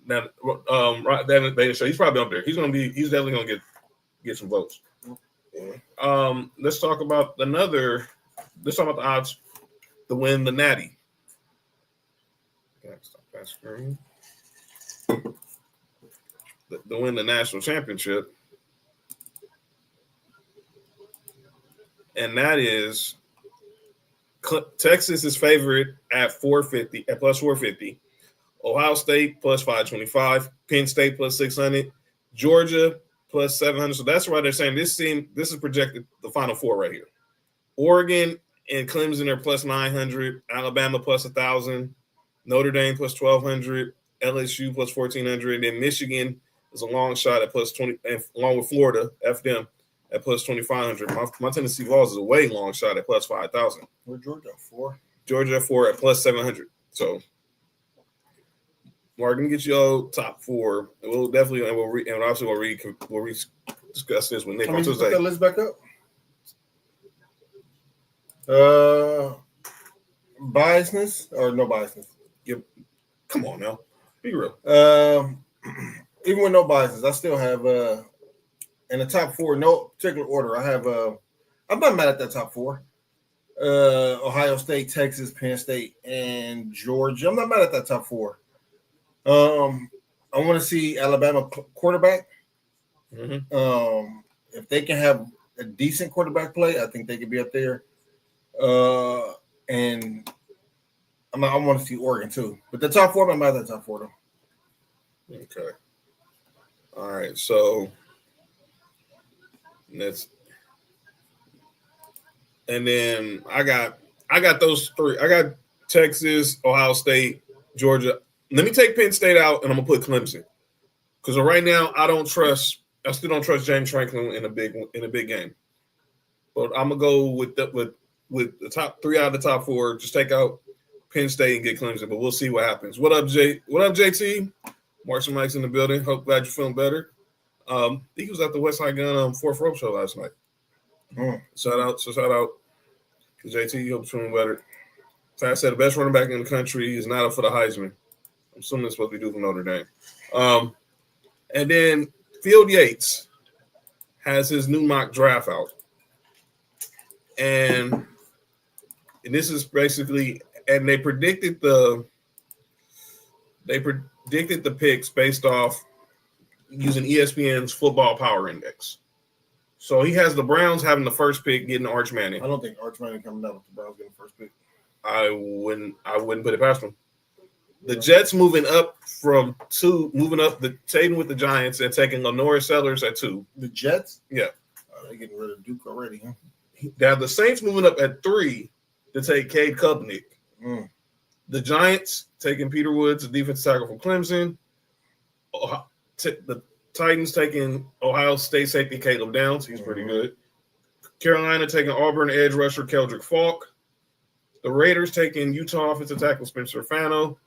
Now, so he's probably up there. He's definitely gonna get some votes. Yeah. Let's talk about the odds to win the Natty. Stop that screen. To win the national championship. And that is Texas is favorite at plus 450. Ohio State plus 525. Penn State plus 600. Georgia plus 700. So that's why they're saying this is projected the Final Four right here. Oregon and Clemson are plus 900. Alabama plus 1,000. Notre Dame plus 1,200. LSU plus 1,400. Then Michigan is a long shot at plus 20, and along with Florida, them at plus 2,500. My Tennessee Vols is a way long shot at plus 5,000. Where Georgia at 4? Georgia at 4 at plus 700. So, Mark, let me get your top 4. We'll definitely we'll discuss this with Nick on Tuesday. Put that list back up. Biasness or no biasness? Yep. Come on now, be real. Even with no biases, I still have in the top 4, no particular order. I have I'm not mad at that top 4. Ohio State, Texas, Penn State, and Georgia. I'm not mad at that top 4. I want to see Alabama quarterback. If they can have a decent quarterback play, I think they could be up there. And I want to see Oregon too. But the top 4, I'm not mad at that top 4 though. Okay. All right. So and then I got those 3. I got Texas, Ohio State, Georgia. Let me take Penn State out, and I'm gonna put Clemson because right now I still don't trust James Franklin in a big game. But I'm gonna go with the top 3 out of the top 4. Just take out Penn State and get Clemson, but we'll see what happens. What up, JT? Marshall Mike's in the building. Glad you're feeling better. He was at the West Side Gun 4th Rope show last night. Shout out to JT. Hope you're feeling better. So I said the best running back in the country is not up for the Heisman. I'm assuming it's supposed to be due for Notre Dame. And then Field Yates has his new mock draft out. And this is basically, and they predicted the picks based off using ESPN's Football Power Index. So he has the Browns having the first pick, getting Arch Manning. I don't think Arch Manning coming down with the Browns getting the first pick. I wouldn't put it past them. The Jets moving up from 2, trading with the Giants and taking Lenore Sellers at 2. The Jets? Yeah. They're getting rid of Duke already, huh? Now the Saints moving up at 3 to take Cade Klubnik. The Giants taking Peter Woods, a defensive tackle from Clemson. The Titans taking Ohio State safety Caleb Downs. He's pretty good. Carolina taking Auburn edge rusher Keldrick Falk. The Raiders taking Utah offensive tackle Spencer Fano.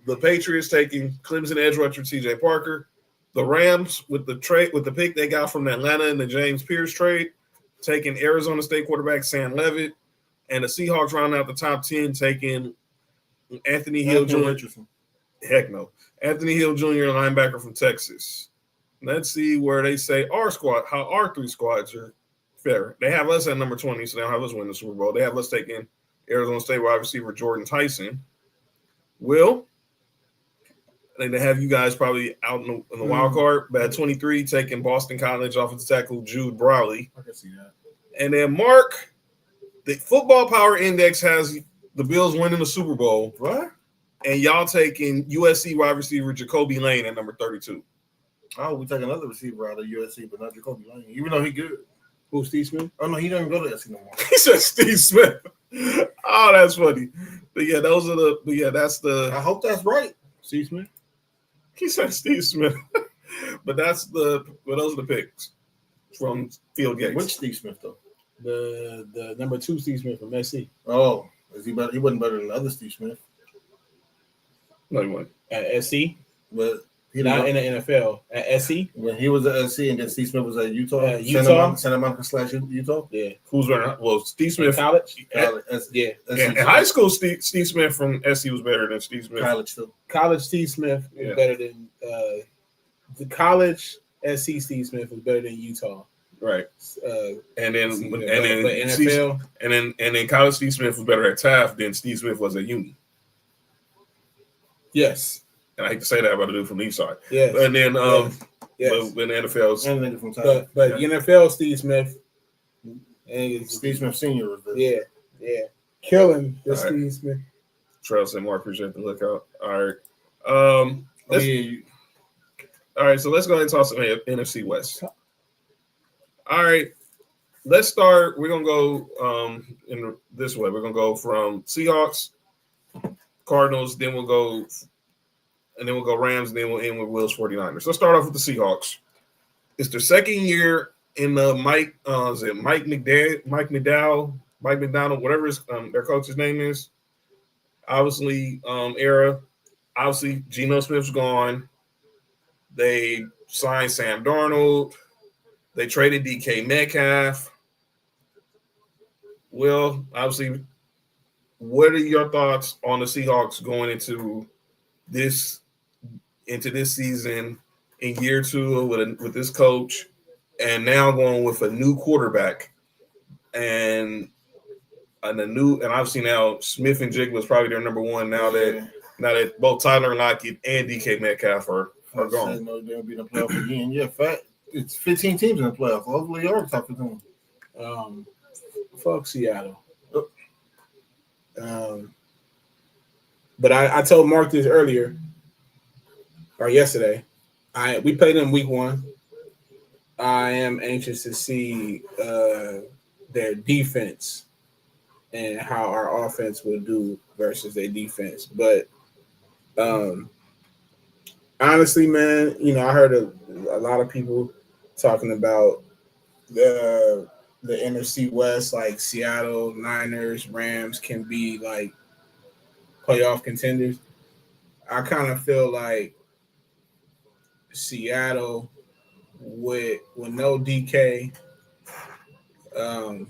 The Patriots taking Clemson edge rusher T.J. Parker. The Rams with the pick they got from Atlanta in the James Pierce trade, taking Arizona State quarterback Sam Levitt. And the Seahawks rounding out the top 10, taking Anthony Hill Jr. Heck no. Anthony Hill Jr., linebacker from Texas. Let's see where they say how our three squads are fair. They have us at number 20, so they don't have us win the Super Bowl. They have us taking Arizona State wide receiver Jordan Tyson. Will, I think they have you guys probably out in the wild card. But at 23, taking Boston College offensive tackle Jude Brawley. I can see that. And then Mark, the Football Power Index has the Bills winning the Super Bowl. What? And y'all taking USC wide receiver Jacoby Lane at number 32. Oh, we take another receiver out of USC, but not Jacoby Lane, even though he good. Who's Steve Smith? Oh no, he doesn't go to SC no more. He said Steve Smith. Oh, that's funny. But yeah, that's the. I hope that's right. Steve Smith. He said Steve Smith. But those are the picks from Field Gates. Which Steve Smith though? The number 2 Steve Smith from SC. Oh, is he better? He wasn't better than the other Steve Smith. No, he wasn't. At SC, But he not in the NFL. At SC, when he was at SC, and then Steve Smith was at Utah. Santa Monica / Utah. yeah. Who's better? Well, Steve Smith. College, Yeah. In high school, Steve Smith from SC was better than Steve Smith. College too. college Steve Smith was better than the college SC Steve Smith was better than Utah. Right. And then NFL, and then college Steve Smith was better at Taft than Steve Smith was at Uni. yes, And I hate to say that about a dude from the East Side. yes, And then yes. but in the NFL's And nigga from Tyler. but NFL Steve Smith, and Steve Smith Senior was there. yeah, killing the All right. Steve Smith. Trails and Mark, appreciate the lookout. All right. All right, so let's go ahead and talk some NFC West. All right, let's start. We're gonna go in this way. We're gonna go from Seahawks, Cardinals, then we'll go Rams, and then we'll end with Will's 49ers. Let's start off with the Seahawks. It's their second year in the Mike McDowell, whatever their coach's name is. Obviously, era. Obviously, Geno Smith's gone. They signed Sam Darnold. They traded DK Metcalf. Will, obviously, what are your thoughts on the Seahawks going into this season in year 2 with this coach, and now going with a new quarterback and obviously now Smith and Jigba is probably their number 1 now that both Tyler Lockett and DK Metcalf are gone. No, they'll be in the playoff again. Yeah, it's 15 teams in the playoff. Hopefully, you're top 15. Fuck Seattle. But I told Mark this earlier or yesterday. We played them week 1. I am anxious to see their defense and how our offense will do versus their defense. But honestly, man, I heard a lot of people talking about the NFC West, like Seattle, Niners, Rams can be like playoff contenders. I kind of feel like Seattle with no DK. I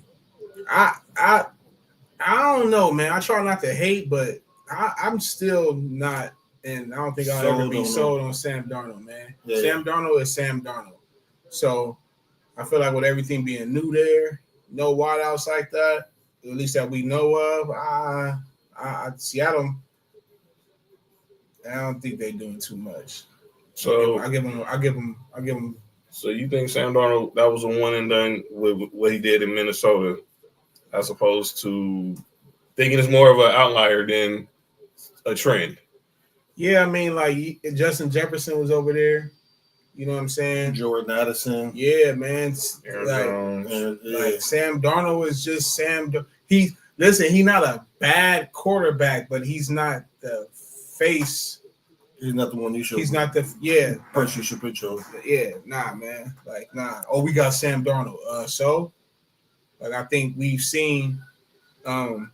don't know, man. I try not to hate, but I'm still not, and I don't think I'll ever be sold on Sam Darnold, man. Yeah. Sam Darnold is Sam Darnold. So I feel like with everything being new there, no wideouts like that, at least that we know of, Seattle, I don't think they're doing too much. So I give them. So you think Sam Darnold, that was a one and done with what he did in Minnesota, as opposed to thinking it's more of an outlier than a trend? Yeah, I mean, like Justin Jefferson was over there. You know what I'm saying? Jordan Addison. Yeah, man. Like Sam Darnold is just Sam. Listen, he's not a bad quarterback, but he's not the face. He's not the one you should. He's not the person you should put your. Yeah, nah, man. Like, nah. Oh, we got Sam Darnold. So, like, I think we've seen, whatever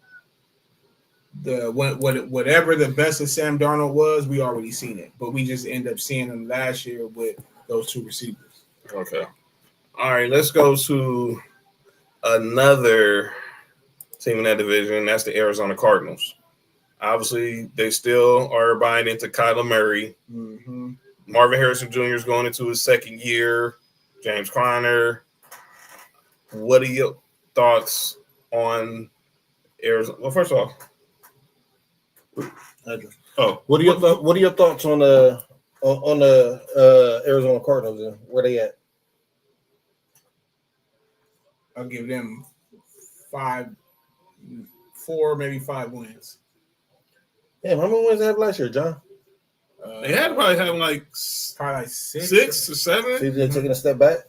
the best of Sam Darnold was, we already seen it. But we just end up seeing him last year with those two receivers. Okay. All right, let's go to another team in that division. That's the Arizona Cardinals. Obviously, they still are buying into Kyler Murray. Mm-hmm. Marvin Harrison Jr. is going into his second year. James Conner. What are your thoughts on Arizona? Well, first off, what are your thoughts on the Arizona Cardinals and where they at? I'll give them 4, maybe 5 wins. Damn, how many wins they have last year, John? They had probably have like 6 or 7. So they're taking a step back.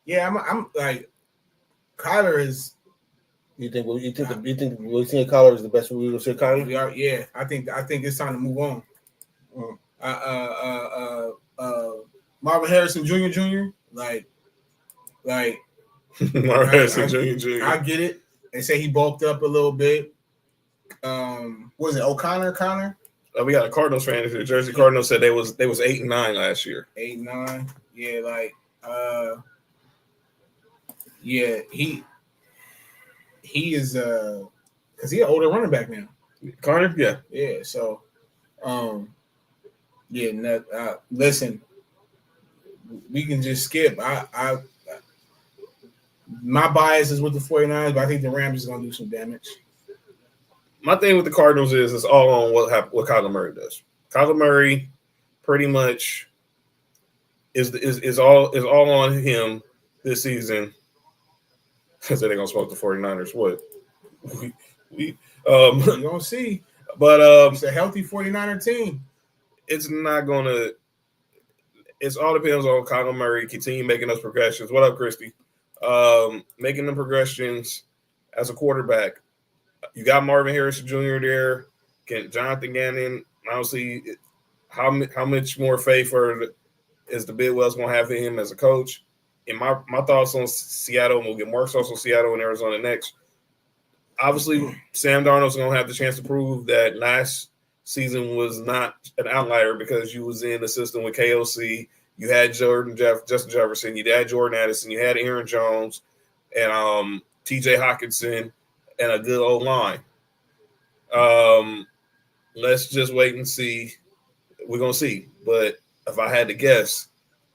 Yeah, I'm like Kyler is. You think we'll see Kyler is the best we will see Kyler? We are. Yeah, I think it's time to move on. Marvin Harrison Jr. Like Marvin Harrison Jr. I get it. They say he bulked up a little bit. Was it O'Connor? We got a Cardinals fan here. Jersey Cardinals said they was 8-9 last year. 8-9. Yeah, like yeah, he is because he's an older running back now. Connor, yeah. So, listen, we can just skip. My bias is with the 49ers, but I think the Rams is going to do some damage. My thing with the Cardinals is it's all on what Kyler Murray does. Kyler Murray pretty much is all on him this season. I said they're gonna smoke the 49ers. What? We you're gonna see. But it's a healthy 49er team. It's not gonna. It's all depends on Kyler Murray continue making those progressions. What up, Christy? Making them progressions as a quarterback. You got Marvin Harrison Jr. there. Can Jonathan Gannon? Honestly, how much more faith is the Bidwell's going to have in him as a coach? And my thoughts on Seattle, and we'll get more thoughts on Seattle and Arizona next. Obviously, Sam Darnold's going to have the chance to prove that last season was not an outlier because you was in the system with KOC. You had Justin Jefferson. You had Jordan Addison. You had Aaron Jones and T.J. Hawkinson and a good old line. Let's just wait and see. We're going to see. But if I had to guess,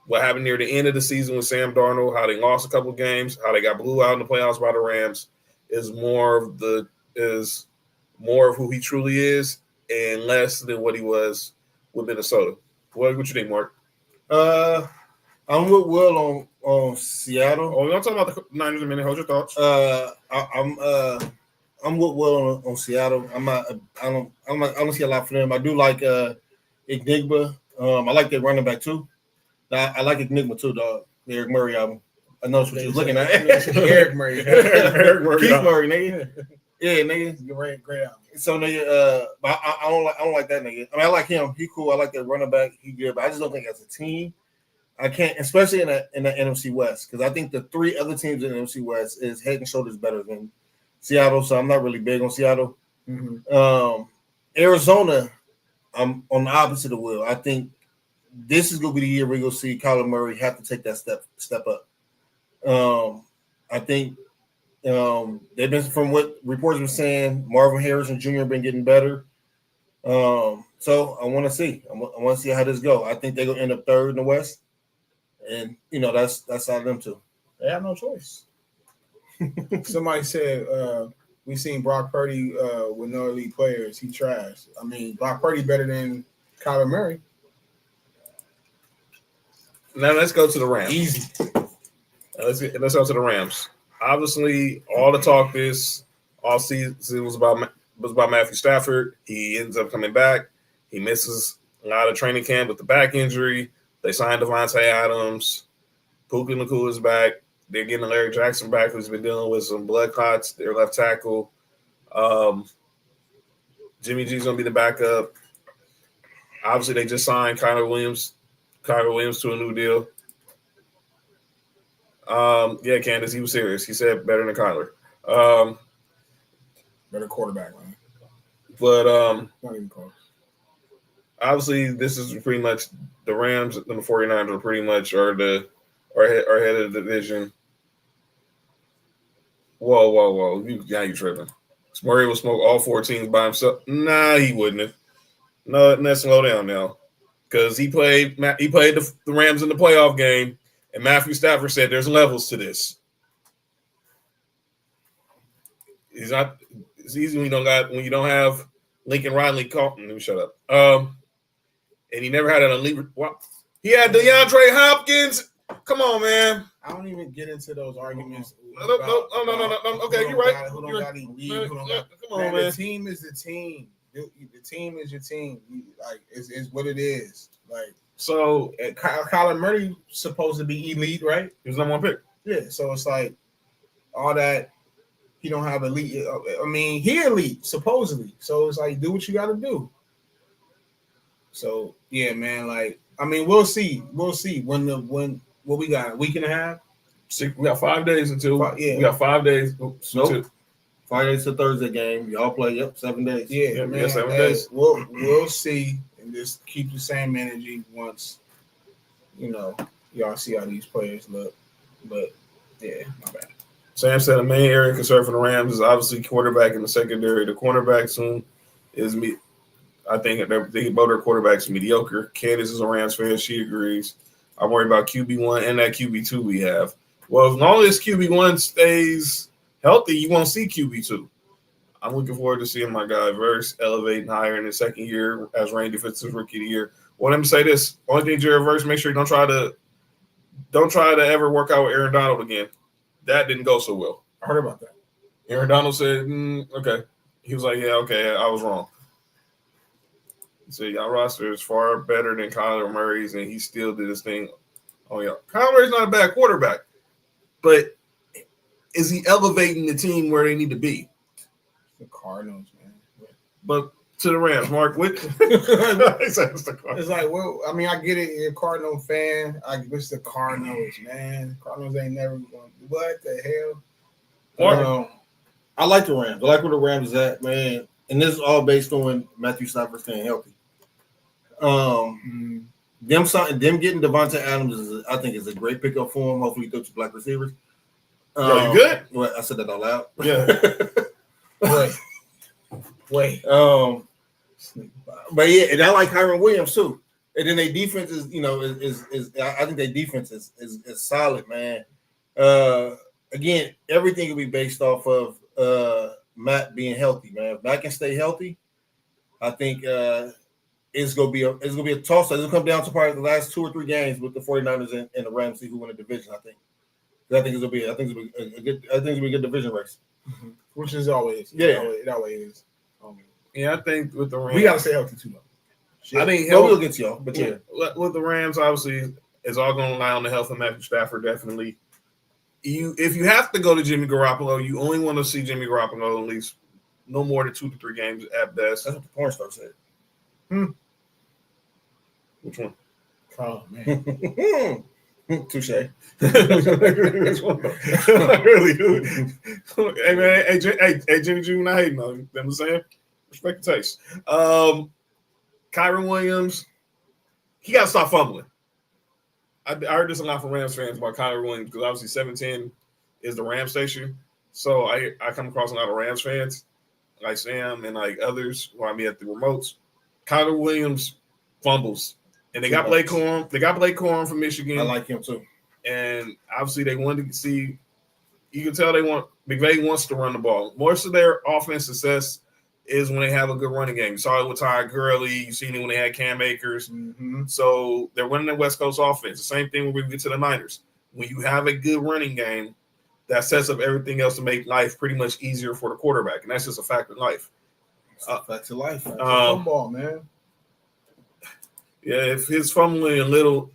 what happened near the end of the season with Sam Darnold, how they lost a couple of games, how they got blew out in the playoffs by the Rams, is more of who he truly is and less than what he was with Minnesota. What you think, Mark? I'm with Will on Seattle. Oh, we're gonna talk about the Niners in a minute. Hold your thoughts. I'm with Will on Seattle. I don't see a lot for them. I do like Enigma. I like their running back too. I like Enigma too, dog. The Eric Murray album. I know what you're looking at. Eric Murray. Eric Murray. Keith Murray, nigga. Yeah, nigga. Great album. So nigga, I don't like that nigga. I mean, I like him. He cool. I like that running back. He good, but I just don't think as a team, I can't, especially in the NFC West, because I think the 3 other teams in the NFC West is head and shoulders better than Seattle. So I'm not really big on Seattle. Mm-hmm. Arizona, I'm on the opposite of Will. I think this is gonna be the year we're gonna see Kyler Murray have to take that step up. I think they've been, from what reports were saying, Marvin Harrison Jr. been getting better. So I want to see. I want to see how this go. I think they're gonna end up 3rd in the West, and that's out of them too. They have no choice. Somebody said we seen Brock Purdy with no elite players. He trash. I mean, Brock Purdy better than Kyler Murray. Now let's go to the Rams. Easy. Let's go to the Rams. Obviously, all the talk this all season was about Matthew Stafford. He ends up coming back. He misses a lot of training camp with the back injury. They signed Devontae Adams. Puka Nacua is back. They're getting Larry Jackson back, who's been dealing with some blood clots. Their left tackle. Jimmy G's gonna be the backup. Obviously, they just signed Kyler Williams to a new deal. Yeah, Candace, he was serious. He said better than Kyler. Better quarterback, man. But Not even close. Obviously, this is pretty much the Rams and the 49ers are pretty much are head of the division. Whoa. You tripping. Murray will smoke all 4 teams by himself. Nah, he wouldn't have. No, let's slow down now. Because he played the Rams in the playoff game, and Matthew Stafford said there's levels to this. It's easy when you don't have Lincoln Riley. Let me shut up. And he never had an elite. He had DeAndre Hopkins. Come on, man. I don't even get into those arguments. No. Okay, you're right. Who don't got elite? Who don't got? Come on, man. The team is the team. The team is your team. Like it's what it is. Like so, Kyler Murray supposed to be elite, right? He was number 1 pick. Yeah. So it's like all that. He don't have elite. I mean, he elite supposedly. So it's like do what you got to do. So yeah, man. Like I mean, we'll see. When what we got a week and a half. We got 5 days until. We got 5 days. Nope. 5 days to Thursday game. Y'all play. 7 days. Yeah, man. 7 days. We'll see, and just keep the same energy once. Y'all see how these players look. But yeah, my bad. Sam said the main area of concern for the Rams is obviously quarterback in the secondary. The cornerback soon is me. I think both their quarterbacks mediocre. Candace is a Rams fan. She agrees. I'm worried about QB1 and that QB2 we have. Well, as long as QB1 stays healthy, you won't see QB2. I'm looking forward to seeing my guy Verse elevating higher in his second year as ranked defensive rookie of the year. Well, let me say this. Only thing, Jared Verse, make sure you don't try to ever work out with Aaron Donald again. That didn't go so well. I heard about that. Aaron Donald said, okay. He was like, yeah, okay, I was wrong. So y'all roster is far better than Kyler Murray's, and he still did his thing. Oh, yeah. Kyler Murray's not a bad quarterback, but is he elevating the team where they need to be? The Cardinals, man. But to the Rams, Mark, what? It's like, well, I mean, I get it. You're a Cardinal fan. I wish the Cardinals, man. Cardinals ain't never going. What the hell? I like the Rams. I like where the Rams is at, man. And this is all based on Matthew Stafford staying healthy. Them getting Devontae Adams I think is a great pickup for him. Hopefully, he throws to black receivers. You good? Well, I said that out loud. Yeah. Wait. But yeah, and I like Kyron Williams too. And then their defense is I think their defense is solid, man. Again, everything will be based off of Matt being healthy, man. If Matt can stay healthy, I think it's gonna be a toss. It's gonna come down to probably the last 2 or 3 games with the 49ers and the Rams, see who win the division. I think it'll be a good division race. Mm-hmm. Which is always it always is. Yeah, I think with the Rams, we gotta stay healthy too, though. I think we'll get to y'all, but yeah, with the Rams, obviously, it's all going to rely on the health of Matthew Stafford. Definitely, if you have to go to Jimmy Garoppolo, you only want to see Jimmy Garoppolo at least no more than 2 to 3 games at best. That's what the porn star said. Which one? Oh man, touche. Really? Hey man, hey Jimmy Jr. Not hating on you. You know what I'm saying? Respect the taste. Kyron Williams, he got to stop fumbling. I heard this a lot from Rams fans about Kyron Williams because obviously 710 is the Rams station. So I come across a lot of Rams fans like Sam and like others who I meet at the remotes. Kyron Williams fumbles. And they got Blake Corum. They got Blake Corum from Michigan. I like him too. And obviously they wanted to see. You can tell McVay wants to run the ball. Most of their offense success is when they have a good running game. You saw it with Ty Gurley. You seen it when they had Cam Akers. Mm-hmm. So they're running the West Coast offense. The same thing when we get to the Niners. When you have a good running game, that sets up everything else to make life pretty much easier for the quarterback. And that's just a fact of life. Facts of life. Football, man. Yeah, if he's fumbling a little,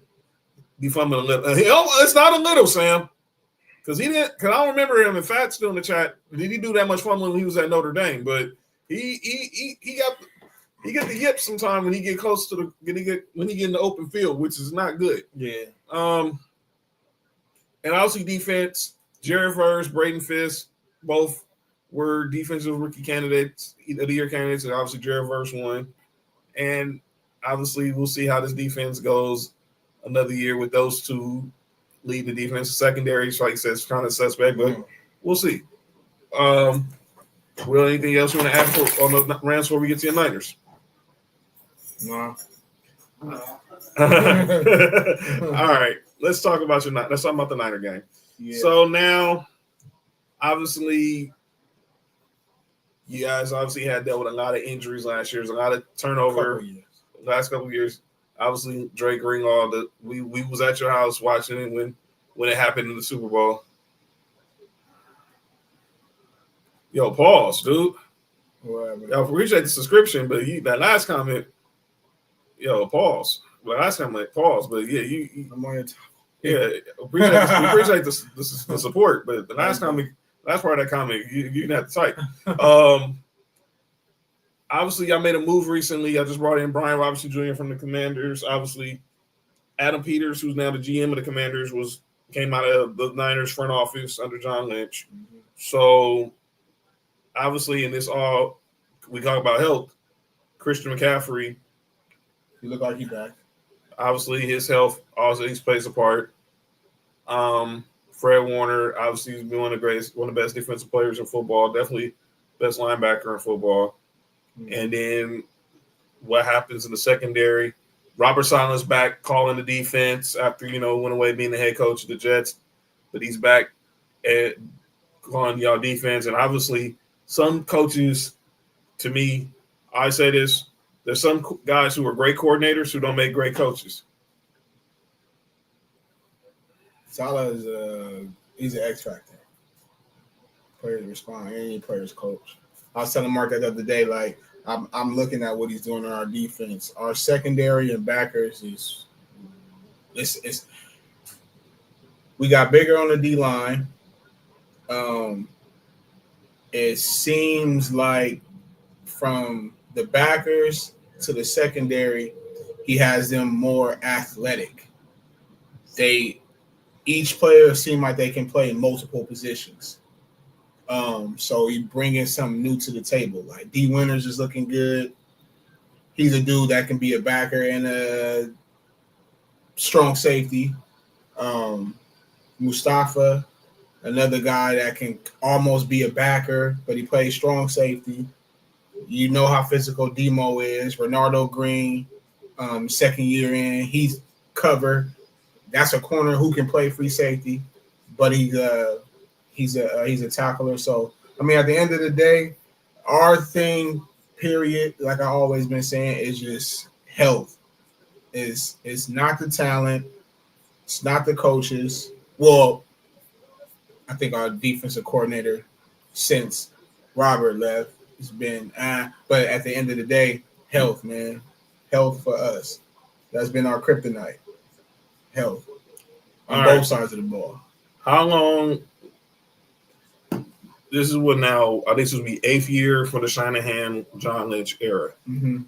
be fumbling a little. It's not a little, Sam. Because he didn't. Because I don't remember him. And Fat's still in the chat. Did he do that much fun when he was at Notre Dame? But he got the yips sometime when he get close to the when he get in the open field, which is not good. Yeah. And obviously defense. Jared Verse, Braden Fisk, both were defensive rookie candidates, of the year candidates, and obviously Jared Verse won. And obviously we'll see how this defense goes another year with those two lead the defense. Secondary, like I said, it's kind of suspect, but we'll see. Well, anything else you want to add on the Rams before we get to your Niners? No. All right, let's talk about the Niner game. Yeah. So now, obviously, you guys obviously had dealt with a lot of injuries last year. There's a lot of turnover last couple of years. Obviously, Drake Ringwald, we was at your house watching it when it happened in the Super Bowl. Yo, pause, dude. Yo, appreciate the subscription, but that last comment, yo, pause. The last comment, pause. But yeah, I'm on your top. Yeah, appreciate the support, but the last part of that comment, you didn't have to type. Obviously, I made a move recently. I just brought in Brian Robinson Jr. from the Commanders. Obviously, Adam Peters, who's now the GM of the Commanders, came out of the Niners front office under John Lynch. Mm-hmm. So, obviously, in this we talk about health. Christian McCaffrey, he looked like he back. Obviously, his health also plays a part. Fred Warner, obviously, he's been one of the best defensive players in football. Definitely best linebacker in football. Mm-hmm. And then what happens in the secondary? Robert Salin's back calling the defense after, went away being the head coach of the Jets. But he's back at calling y'all defense. And obviously, some coaches, to me, I say this, there's some guys who are great coordinators who don't make great coaches. Saleh he's an X factor. Players respond. Any players coach. I was telling Mark that the other day, like I'm looking at what he's doing on our defense. Our secondary and backers it's we got bigger on the D line. It seems like from the backers to the secondary, he has them more athletic. Each player seem like they can play multiple positions. So he bringing something new to the table. Like D Winters is looking good. He's a dude that can be a backer and a strong safety. Mustafa, another guy that can almost be a backer, but he plays strong safety. You know how physical Demo is. Renardo Green, second year in, he's covered. That's a corner who can play free safety, but he's a tackler. So I mean, at the end of the day, our thing, period, like I always been saying, is just health. It's not the talent, it's not the coaches. Well, I think our defensive coordinator since Robert left has been, but at the end of the day, health, man. Health for us. That's been our kryptonite. Health. On both sides of the ball. How long? This is what now, I think this will be 8th year for the Shanahan, John Lynch era. Mm-hmm.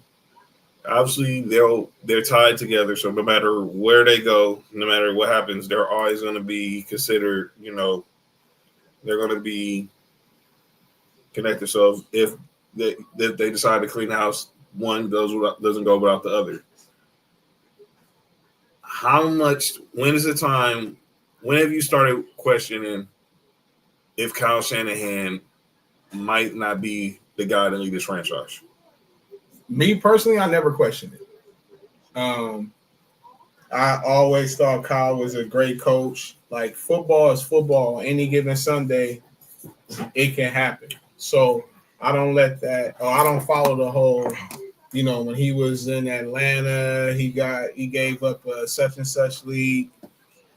Obviously, they're tied together, so no matter where they go, no matter what happens, they're always going to be considered, they're going to be connected. So if they decide to clean house, one doesn't go without the other. When is the time, when have you started questioning if Kyle Shanahan might not be the guy to lead this franchise? Me personally, I never questioned it. I always thought Kyle was a great coach. Like, football is football. Any given Sunday, it can happen. So I don't let that, or I don't follow the whole, when he was in Atlanta, he gave up a such and such league.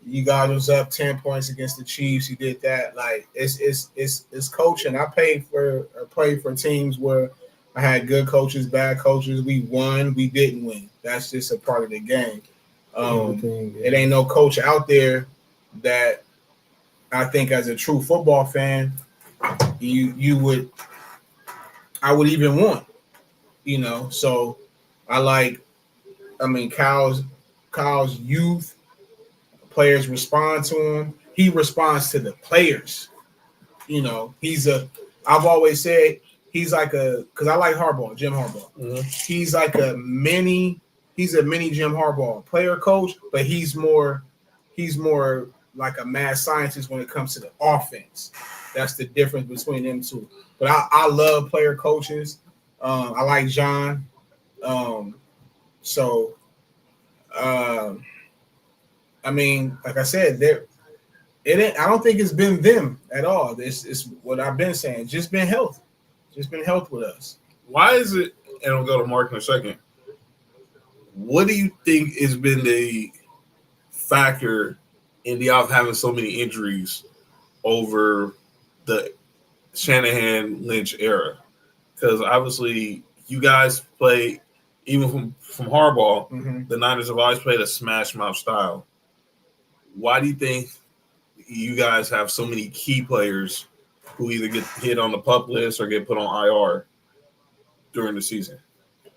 You guys was up 10 points against the Chiefs. He did that. Like, it's coaching. I played for teams where I had good coaches, bad coaches. We won, we didn't win. That's just a part of the game. It ain't no coach out there that I think as a true football fan, I would even want, So Kyle's youth, players respond to him. He responds to the players. I've always said he's like because I like Harbaugh, Jim Harbaugh. Mm-hmm. He's like a mini Jim Harbaugh, player coach, but he's more like a mad scientist when it comes to the offense. That's the difference between them two. But I love player coaches. I like John. Like I said, I don't think it's been them at all. It's what I've been saying. Just been health with us. Why is it? And I'll go to Mark in a second. What do you think has been the factor in the off having so many injuries over the Shanahan-Lynch era? Because obviously you guys play, even from Harbaugh, the Niners have always played a smash mouth style. Why do you think you guys have so many key players who either get hit on the PUP list or get put on IR during the season?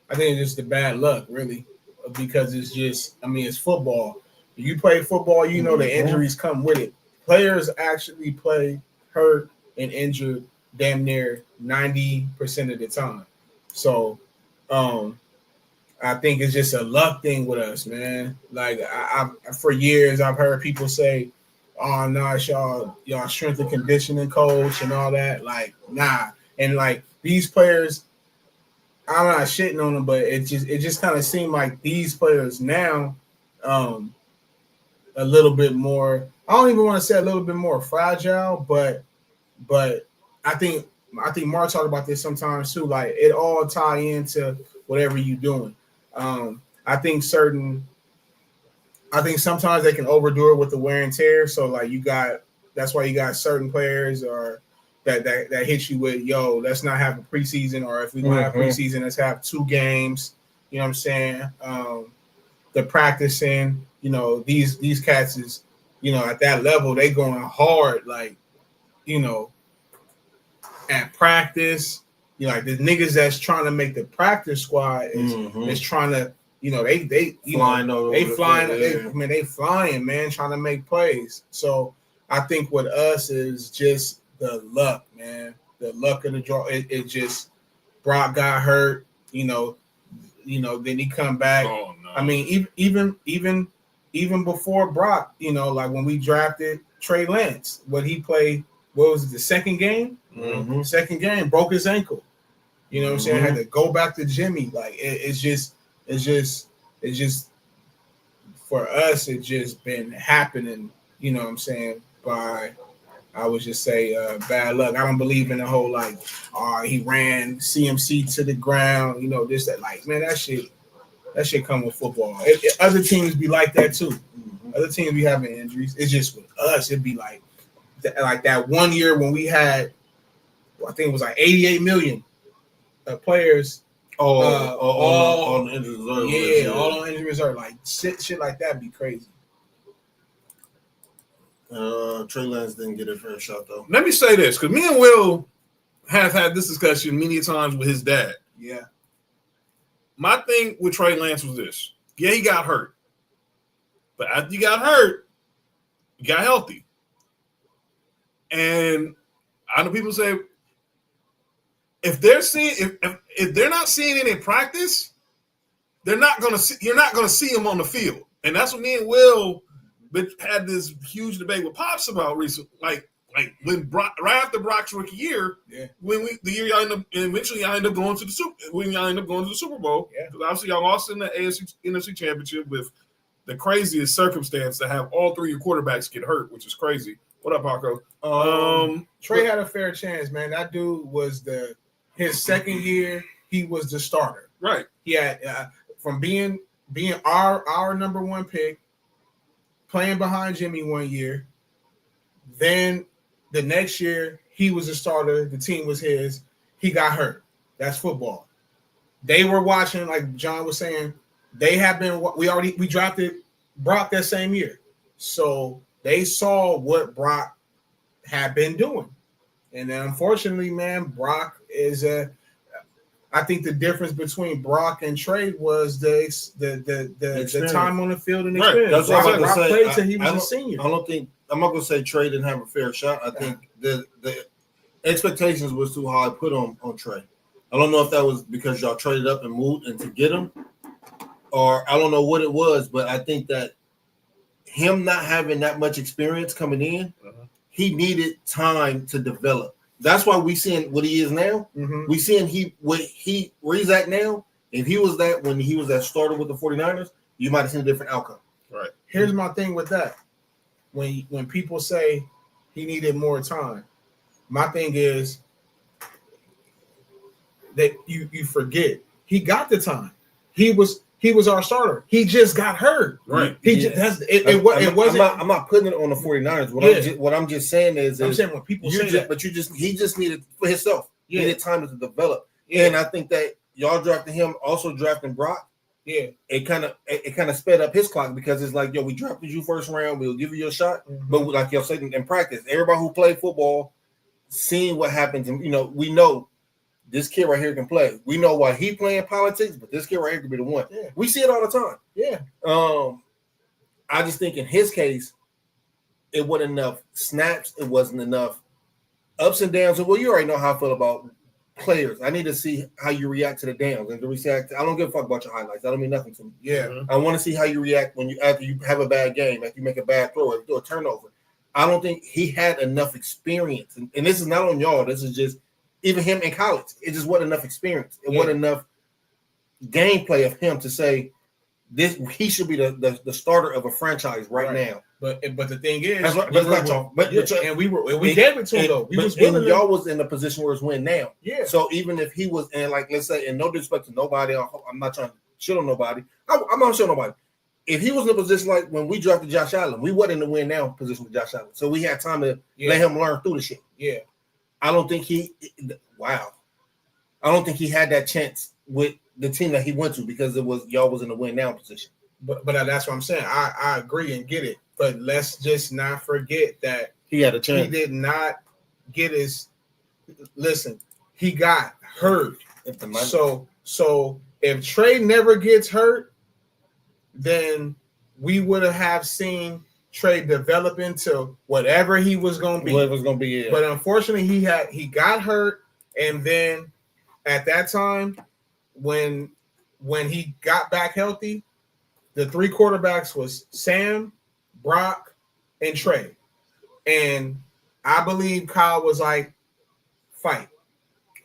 I think it's just the bad luck, really, because it's just, it's football. If you play football, the injuries come with it. Players actually play hurt and injured damn near 90% of the time. So I think it's just a luck thing with us, man. Like, I for years, I've heard people say, oh, no, it's y'all strength and conditioning coach and all that. Like, nah. And, like, these players, I'm not shitting on them, but it just kind of seemed like these players now a little bit more, I don't even want to say a little bit more fragile, but I think Mark talked about this sometimes too. Like, it all tie into whatever you're doing. I think sometimes they can overdo it with the wear and tear. So like that's why you got certain players or that hit you with, yo, let's not have a preseason, or if we gonna have preseason, let's have 2 games. You know what I'm saying? The practicing, these cats is, at that level, they going hard, like, at practice. Like the niggas that's trying to make the practice squad is trying to, they flying, man, trying to make plays. So I think with us is just the luck, man. The luck of the draw. It just, Brock got hurt, then he come back. Oh, no. I mean, even before Brock, like when we drafted Trey Lance, what was it, the second game? Mm-hmm. Second game, broke his ankle. You know what I'm saying? Had to go back to Jimmy. Like it's just for us, it just been happening, you know what I'm saying, by, I would just say, bad luck. I don't believe in the whole, like, he ran CMC to the ground, this, that. Like, man, that shit come with football. Other teams be like that, too. Other teams be having injuries. It's just with us, it'd be like that one year when we had, I think it was like 88 million players. All on the injury reserve. Yeah, all on injury reserve. Like, shit like that be crazy. Trey Lance didn't get a fair shot, though. Let me say this, because me and Will have had this discussion many times with his dad. Yeah. My thing with Trey Lance was this. Yeah, he got hurt. But after you got hurt, you got healthy. And I know people say, if they're not seeing it in practice, you're not gonna see them on the field. And that's what me and Will had this huge debate with Pops about recently. Like when Brock, right after Brock's rookie year, eventually y'all end up going to the Super Bowl. Yeah. Because obviously y'all lost in the AFC NFC Championship with the craziest circumstance to have all 3 of your quarterbacks get hurt, which is crazy. What up, Paco? Trey had a fair chance, man. That dude was his second year, he was the starter. Right. He had from being our number 1 pick, playing behind Jimmy 1 year. Then the next year, he was a starter. The team was his. He got hurt. That's football. They were watching, like John was saying, we drafted Brock that same year. So they saw what Brock have been doing. And then unfortunately, man, Brock is I think the difference between Brock and Trey was the time on the field and experience. That's what I'm Brock going to say. played till he was a senior. I don't think I'm not going to say Trey didn't have a fair shot. I think the expectations was too high put on Trey. I don't know if that was because y'all traded up and moved and to get him, or I don't know what it was, but I think that him not having that much experience coming in, he needed time to develop. That's why we seeing what he is now. We seeing where he's at now. If he was that when he was that starter with the 49ers, you might have seen a different outcome. Right. Here's my thing with that. When people say he needed more time, my thing is that you forget he got the time. He was our starter. He just got hurt. Right. It wasn't. I'm not putting it on the 49ers. What I'm just saying is I'm saying when people say that, but he just needed for himself. He needed time to develop. Yeah. And I think that y'all drafting him, also drafting Brock. Yeah. It kind of sped up his clock because it's like, yo, we drafted you first round. We'll give you a shot. But like y'all said in practice, everybody who played football, seeing what happens, and we know this kid right here can play. We know why he playing politics, but this kid right here could be the one. Yeah. We see it all the time. Yeah. I just think in his case, it wasn't enough snaps. It wasn't enough ups and downs. Well, you already know how I feel about players. I need to see how you react to the downs and the react. I don't give a fuck about your highlights. That don't mean nothing to me. Yeah. I want to see how you react after you have a bad game, after you make a bad throw, after you do a turnover. I don't think he had enough experience. And this is not on y'all. This is just even him in college. It just wasn't enough experience. It wasn't enough gameplay of him to say he should be the starter of a franchise right now. But the thing is, we gave it to him though. Y'all was in a position where it's win now. Yeah. So even if he was in, like, let's say, and no disrespect to nobody, I'm not trying to shit on nobody. I'm not shit on nobody. If he was in a position like when we drafted Josh Allen, we wasn't in the win now position with Josh Allen. So we had time to let him learn through the shit. Yeah. I don't think he had that chance with the team that he went to because y'all was in the win now position. But that's what I'm saying. I agree and get it. But let's just not forget that he had a chance. He did not get his. Listen, he got hurt. So if Trey never gets hurt, then we would have seen Trey develop into whatever he was going to be. What it was going to be. Yeah. But unfortunately, he got hurt, and then at that time, when he got back healthy, the three quarterbacks was Sam, Brock, and Trey. And I believe Kyle was like, fight.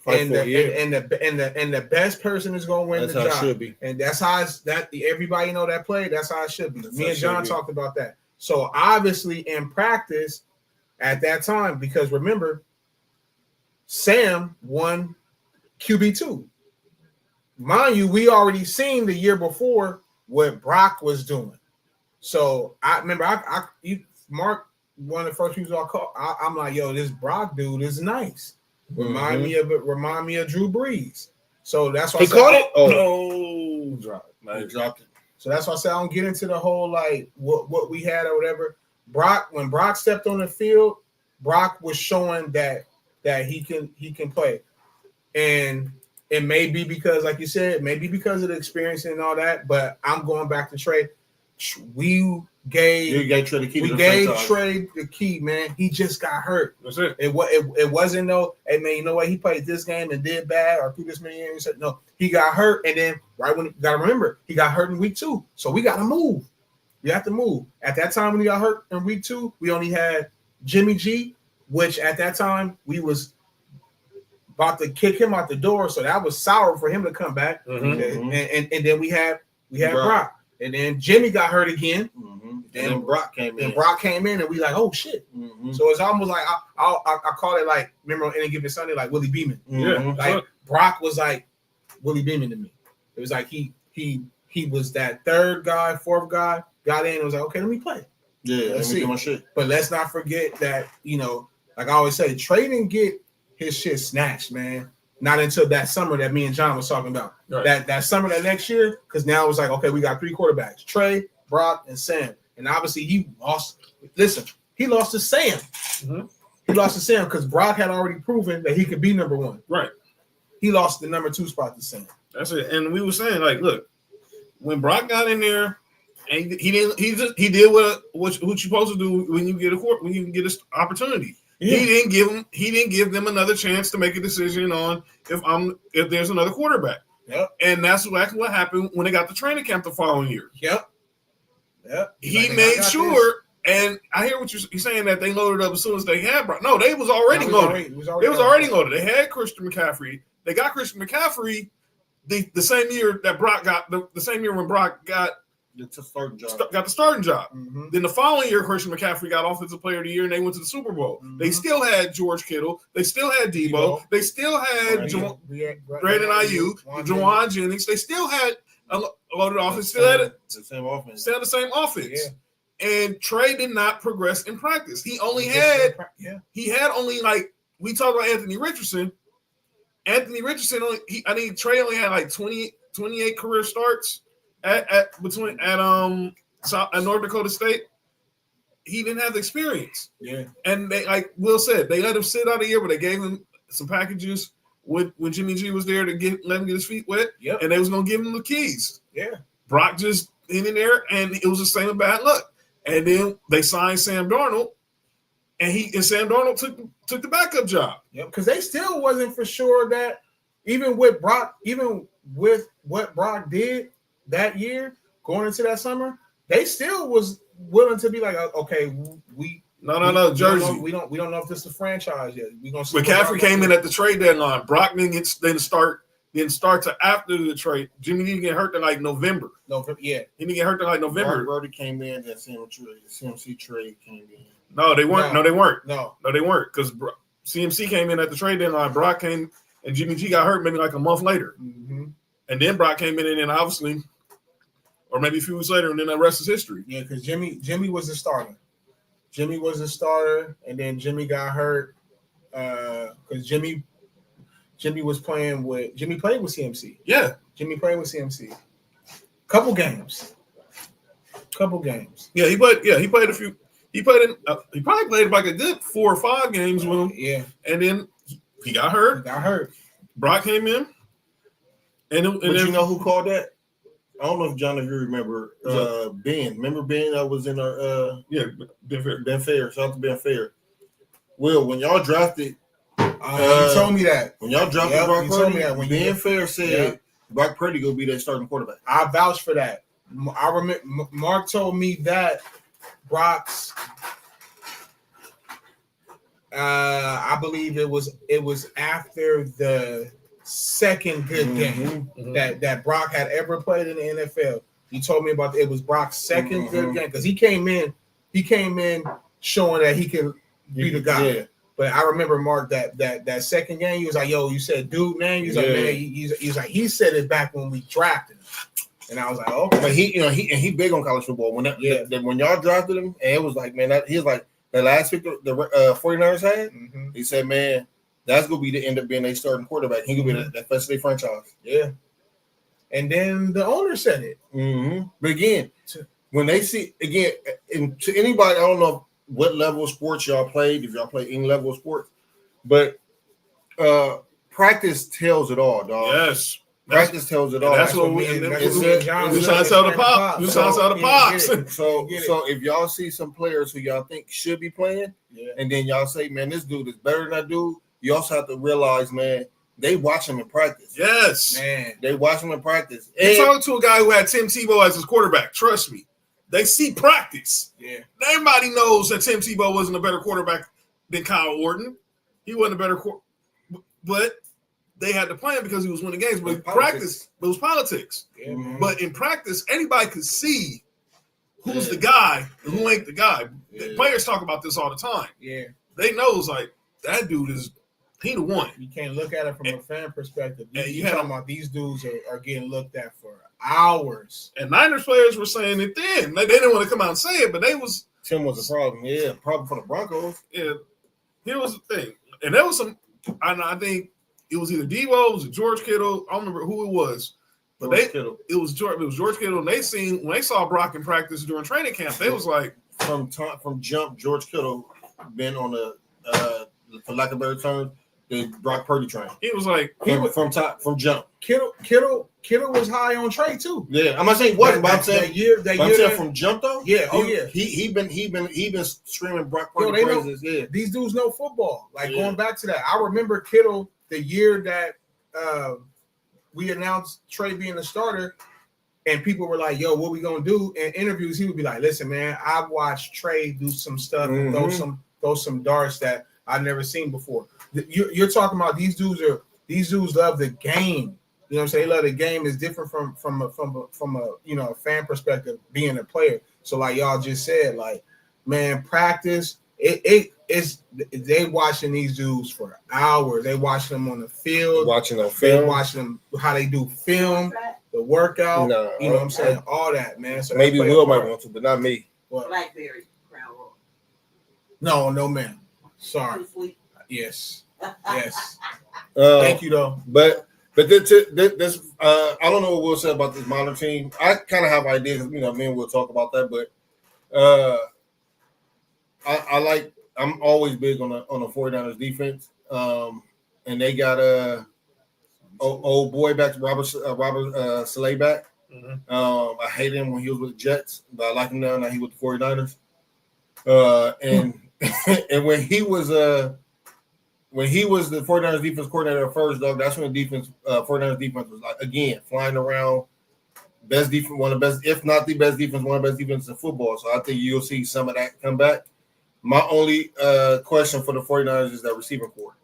And the best person is going to win the job. That's how it should be. And that's how everybody know that play. That's how it should be. Me and John talked about that. So obviously in practice at that time, because remember, Sam won QB2. Mind you, we already seen the year before what Brock was doing. So I remember Mark, one of the first people I called, I'm like, yo, this Brock dude is nice. Remind me of Drew Brees. So that's why he caught it. No, dropped it. So that's why I said I don't get into the whole like what we had or whatever. When Brock stepped on the field, Brock was showing that he can play. And it may be because, like you said, maybe because of the experience and all that, but I'm going back to Trey. We gave Trey the key, man. He just got hurt. That's it. It wasn't no, hey man, you know what? He played this game and did bad or through this many years. No, he got hurt, and then gotta remember, he got hurt in week 2. So we gotta move. You have to move. At that time when he got hurt in week 2, we only had Jimmy G, which at that time we was about to kick him out the door. So that was sour for him to come back. And then we had Brock. And then Jimmy got hurt again. Then Brock came in. And we like, oh shit. So it's almost like I call it like, remember on Any Given Sunday, like Willie Beeman. Like Brock was like Willie Beeman to me. It was like he was that third guy, fourth guy, got in and was like, okay, let me play. Yeah, let's see. Do my shit. But let's not forget that, like I always say, Trey didn't get his shit snatched, man. Not until that summer that me and John was talking about. Right. That summer, that next year, because now it was like, okay, we got 3 quarterbacks, Trey, Brock, and Sam. And obviously he lost. Listen, he lost to Sam. He lost to Sam because Brock had already proven that he could be number one. Right. He lost the number 2 spot to Sam. That's it. And we were saying, like, look, when Brock got in there, and he did what you're supposed to do when you get an opportunity. Yeah. He didn't give them another chance to make a decision on if there's another quarterback. Yep. And that's exactly what happened when they got the training camp the following year. Yep. He made sure, and I hear what you're saying, that they loaded up as soon as they had Brock. No, they was already loaded. It was already loaded. They had Christian McCaffrey. They got Christian McCaffrey the same year that Brock got the same year when Brock got the starting job. Mm-hmm. Then the following year, Christian McCaffrey got Offensive Player of the Year, and they went to the Super Bowl. Mm-hmm. They still had George Kittle. They still had Debo. They still had Brandon Ayuk, Juwan Jennings. They still had a loaded offense. Still had the same offense. Still had the same offense. Yeah. And Trey did not progress in practice. He had only, like, we talked about Anthony Richardson. I think Trey only had like 28 career starts at North Dakota State. He didn't have the experience. Yeah. And they, like Will said, they let him sit out a year, but they gave him some packages when Jimmy G was there to let him get his feet wet. Yep. And they was gonna give him the keys. Yeah. Brock just in there, and it was the same with bad luck. And then they signed Sam Darnold, and Sam Darnold took the backup job. Yep, because they still wasn't for sure that even with what Brock did that year, going into that summer, they still was willing to be like, okay, Jersey. We don't know if this is a franchise yet. We gonna. McCaffrey came in at the trade deadline. Brock didn't start to after the trade. Jimmy didn't get hurt to like November. Yeah, he didn't get hurt to like November. Brody came in. That CMC trade came in. No, they weren't. No, they weren't. No, they weren't, because CMC came in at the trade deadline. Brock came, and Jimmy G got hurt maybe like a month later. Mm-hmm. And then Brock came in, and then obviously, or maybe a few weeks later, and then the rest is history. Yeah, because Jimmy was the starter. Jimmy was the starter, and then Jimmy got hurt because Jimmy played with CMC. Yeah, Jimmy played with CMC. Couple games. Yeah, he played a few. He probably played like a good 4 or 5 games with him. Yeah, and then he got hurt. Brock came in, and then you know who called that? I don't know if John, if you remember Ben. Remember Ben that was in our Ben Fair. Shout out to Ben Fair. Will, when y'all drafted, you told me that. When y'all drafted Brock Purdy, when Ben Fair said Brock Purdy gonna be their starting quarterback. I vouch for that. I remember Mark told me that Brock's. I believe it was after the second good game that Brock had ever played in the NFL. He told me about it was Brock's second good game because he came in showing that he can be the guy. Yeah. But I remember Mark that second game, he was like, "Yo, you said dude name." He's like, "Man, he's like he said it back when we drafted him." And I was like, "Okay." But he big on college football. When when y'all drafted him, and it was like, man, he was like the last pick the 49ers had. Mm-hmm. He said, man, that's gonna be the end up being a starting quarterback. He gonna be that first day franchise. Yeah. And then the owner said it. Mm-hmm. But again, when they see and to anybody, I don't know what level of sports y'all played, if y'all play any level of sports, but practice tells it all, dog. Yes. Practice tells it all. That's what we trying to tell the Pops. We trying to tell the Pops. So if y'all see some players who y'all think should be playing, and then y'all say, man, this dude is better than that dude, you also have to realize, man, they watch him in practice. Yes. Man. They watch him in practice. You're talking to a guy who had Tim Tebow as his quarterback. Trust me. They see practice. Yeah. Everybody knows that Tim Tebow wasn't a better quarterback than Kyle Orton. He wasn't a better but they had to play him because he was winning games. But in practice, it was politics. Yeah, man. But in practice, anybody could see who's the guy and who ain't the guy. Yeah. Players talk about this all the time. Yeah. They know it's like, that dude is he the one. You can't look at it from a fan perspective. You're talking about these dudes are getting looked at for hours. And Niners players were saying it then. They didn't want to come out and say it, but Tim was a problem. Yeah, problem for the Broncos. Yeah. Here was the thing. And there was some, I think it was either Debo, it was George Kittle. I don't remember who it was. But it was George Kittle, and when they saw Brock in practice during training camp, they was like, from jump, George Kittle been on for lack of better terms, the Brock Purdy train. He was like from jump. Kittle was high on Trey too. Yeah, I'm not saying he wasn't, but I'm saying from jump though. Yeah, He been screaming Brock Purdy praises. Yeah, these dudes know football. Like going back to that, I remember Kittle the year that we announced Trey being the starter, and people were like, "Yo, what we gonna do?" In interviews, he would be like, "Listen, man, I've watched Trey do some stuff and throw some darts that I've never seen before." You're talking about these dudes love the game. You know what I'm saying? They love the game is different from a fan perspective being a player. So like y'all just said, like, man, practice it's they watching these dudes for hours. They watching them on the field, watching them film, they watching them how they do film, the workout. No, you know what I'm saying? All that, man. So maybe Will might want to, but not me. What? Blackberry Crown No, Royal. man. Sorry. Yes. Yes. Thank you though. But this I don't know what Will said about this modern team. I kind of have ideas, me and Will talk about that, but I'm always big on the 49ers defense. And they got old boy back, Robert Saleh back. Mm-hmm. I hated him when he was with the Jets, but I like him now he's with the 49ers. And and when he was the 49ers defense coordinator at first, dog, that's when the 49ers defense was like, again, flying around, best defense, one of the best, if not the best defense, one of the best defenses in football. So I think you'll see some of that come back. My only question for the 49ers is that receiving core.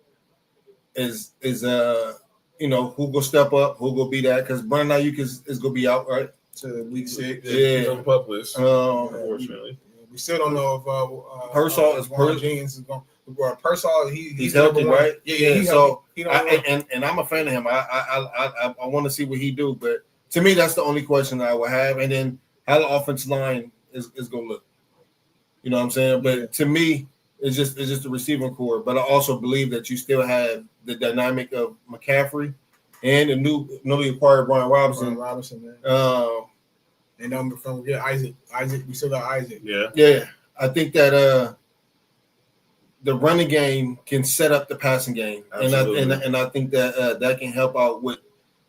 Is who will step up, who will be that? Because Brandon Ayuk is going to be out, right? To week 6. Yeah, he's on the pup list, unfortunately. We still don't know if Pearsall is Jenkins is going. Pearsall, he's healthy, right? Yeah. So and I'm a fan of him. I want to see what he do, but to me, that's the only question that I will have. And then how the offensive line is going to look. You know what I'm saying? But to me, it's just the receiving core. But I also believe that you still have the dynamic of McCaffrey and the newly acquired Brian Robinson. Man. And number from Isaac. We still got Isaac. Yeah. I think that the running game can set up the passing game, and I think that that can help out with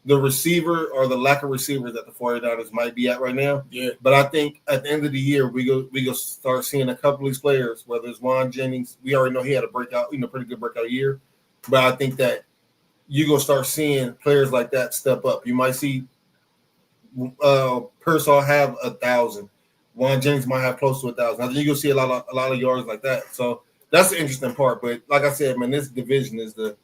the receiver or the lack of receivers that the 49ers might be at right now. Yeah. But I think at the end of the year, we go start seeing a couple of these players, whether it's Juan Jennings. We already know he had a breakout, pretty good breakout year. But I think that you go start seeing players like that step up. You might see Pearsall have 1,000. Juan Jennings might have close to 1,000. I think you're gonna see a lot of yards like that. So that's the interesting part. But like I said, man, this division is gonna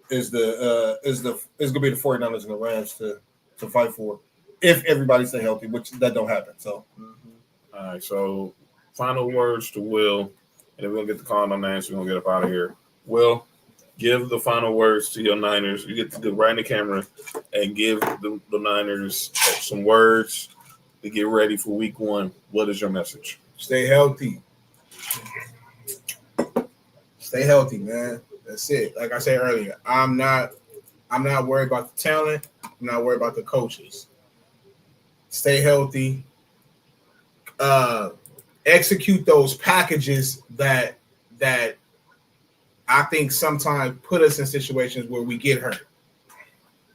be the 49ers and the Rams to fight for if everybody stay healthy, which that don't happen. So all right, so final words to Will, and then we're gonna get the call on names. We're gonna get up out of here. Will, give the final words to your Niners. You get to go right in the camera and give the Niners some words to get ready for week 1. What is your message? Stay healthy. Stay healthy, man. That's it. Like I said earlier, I'm not worried about the talent. I'm not worried about the coaches. Stay healthy. Execute those packages that I think sometimes put us in situations where we get hurt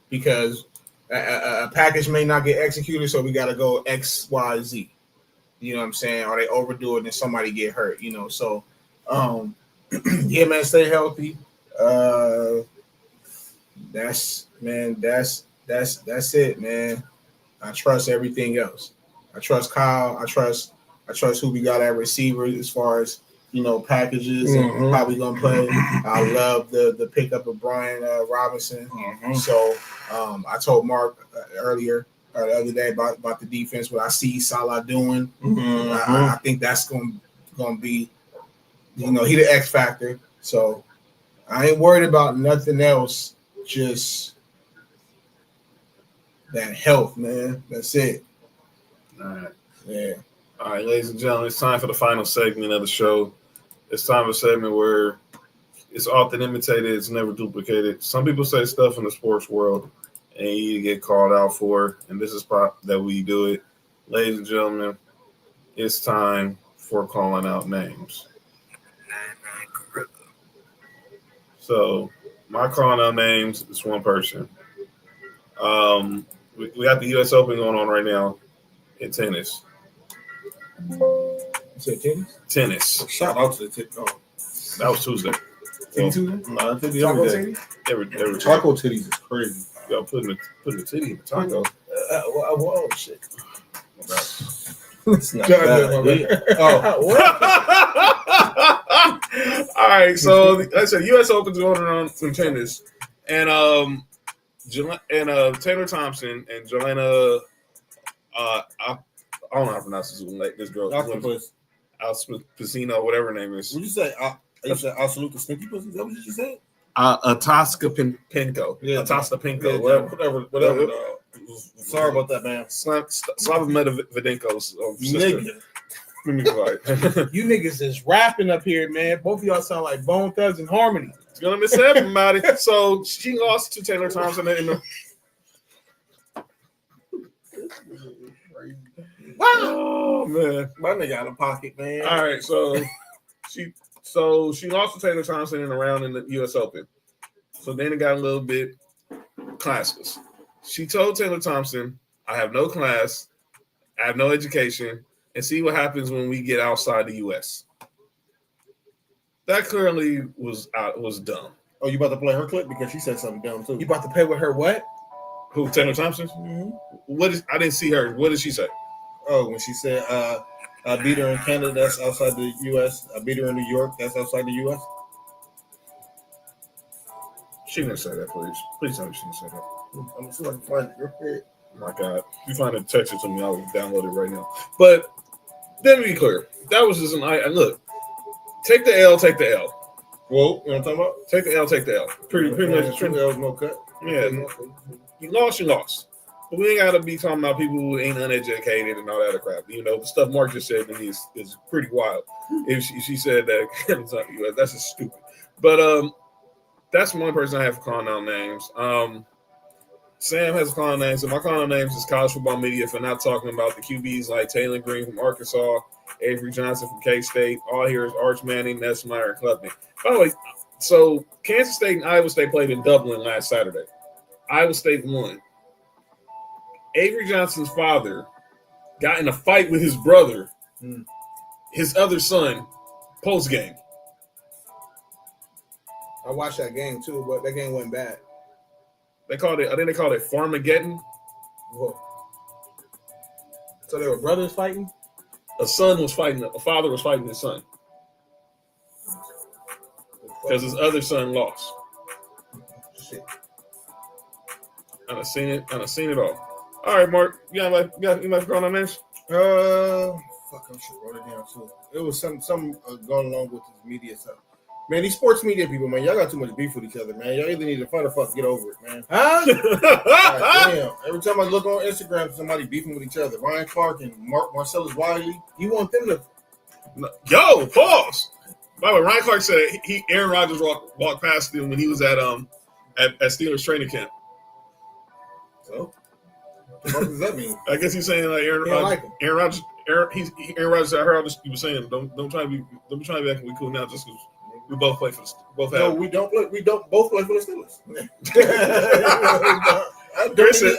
because a package may not get executed, so we got to go X, Y, Z. You know what I'm saying? Or they overdo it and somebody get hurt. So yeah, man, stay healthy. That's it, man. I trust everything else. I trust Kyle. I trust who we got at receiver as far as packages and how we gonna play. I love the pickup of Brian Robinson. So I told Mark earlier or the other day about the defense. What I see Salah doing, I think that's gonna be, he the X factor. So I ain't worried about nothing else. Just that health, man. That's it. All right. Yeah. All right, ladies and gentlemen, it's time for the final segment of the show. It's time for a segment where it's often imitated, it's never duplicated. Some people say stuff in the sports world, and you get called out for, and this is that we do it. Ladies and gentlemen, it's time for calling out names. So my call now names is one person. We got the U.S. Open going on right now in tennis. You said tennis? Tennis. Shout out to the tip. Oh. That was Tuesday. Tuesday? No, I think the Taco other day. titties? Taco titties is crazy. Yo, putting the titty in the taco. Whoa, shit. It's not God, bad. All right, so like I said, U.S. Open's going on some tennis, and Taylor Thompson and Jelena, I don't know how to pronounce this girl. Octopus. Alspacino, whatever her name is. What did you say? You said Absolute Stinky Pussy? Is that what you just said? Ataska Pinko. Yeah, Ataska Pinko. Yeah, whatever. Sorry about that, man. Slava Medvedenko's sister. You niggas is rapping up here, man. Both of y'all sound like Bone Thugs and Harmony. It's gonna miss everybody. So she lost to Taylor Thompson in the. Oh man, My nigga out of pocket, man. all right. So she lost to Taylor Thompson in a round in the U.S. Open. So then it got a little bit classless. She told Taylor Thompson, "I have no class, I have no education, and see what happens when we get outside the U.S." That clearly was dumb. Oh, you about to play her clip because she said something dumb too. You about to pay with her what? Who, Taylor Thompson? Mm-hmm. I didn't see her. What did she say? Oh, when she said, I beat her in Canada, that's outside the U.S. I beat her in New York, that's outside the U.S. She didn't say that, please. Please tell me she didn't say that. I'm going to see if I can find it. Oh my God. If you find it, text it to me. I'll download it right now. But let me be clear. That was just look, take the L, take the L. Whoa, you know what I'm talking about? Take the L, take the L. Pretty much. Two L's, no cut. Yeah. You lost. But we ain't got to be talking about people who ain't uneducated and all that other crap. You know, the stuff Mark just said to me is pretty wild. If she said that, that's just stupid. But that's one person I have for calling out names. Sam has a calling names, and my calling names is college football media for not talking about the QBs like Taylor Green from Arkansas, Avery Johnson from K-State. All here is Arch Manning, Nesmeyer, and Klubnik. By the way, so Kansas State and Iowa State played in Dublin last Saturday. Iowa State won. Avery Johnson's father got in a fight with his brother, his other son, post-game. I watched that game too, but that game went bad. I think they called it Farmageddon. Whoa. So they were brothers fighting? A father was fighting his son. Because his other son lost. Shit. I've seen it all. All right, Mark. You might go on this. Fuck, I should wrote it down too. It was some going along with this media stuff. Man, these sports media people, man, y'all got too much beef with each other, man. Y'all either need to fight or fuck get over it, man. Huh? God damn. Every time I look on Instagram, somebody beefing with each other. Ryan Clark and Marcellus Wiley. You want them to? Yo, pause. By the way, Ryan Clark said Aaron Rodgers walked past him when he was at Steelers training camp. So, what does that mean? I guess he's saying like Aaron Rodgers. Aaron Rodgers. I heard you were saying don't try to be acting cool now just because we both play for the No, we don't both play for the Steelers.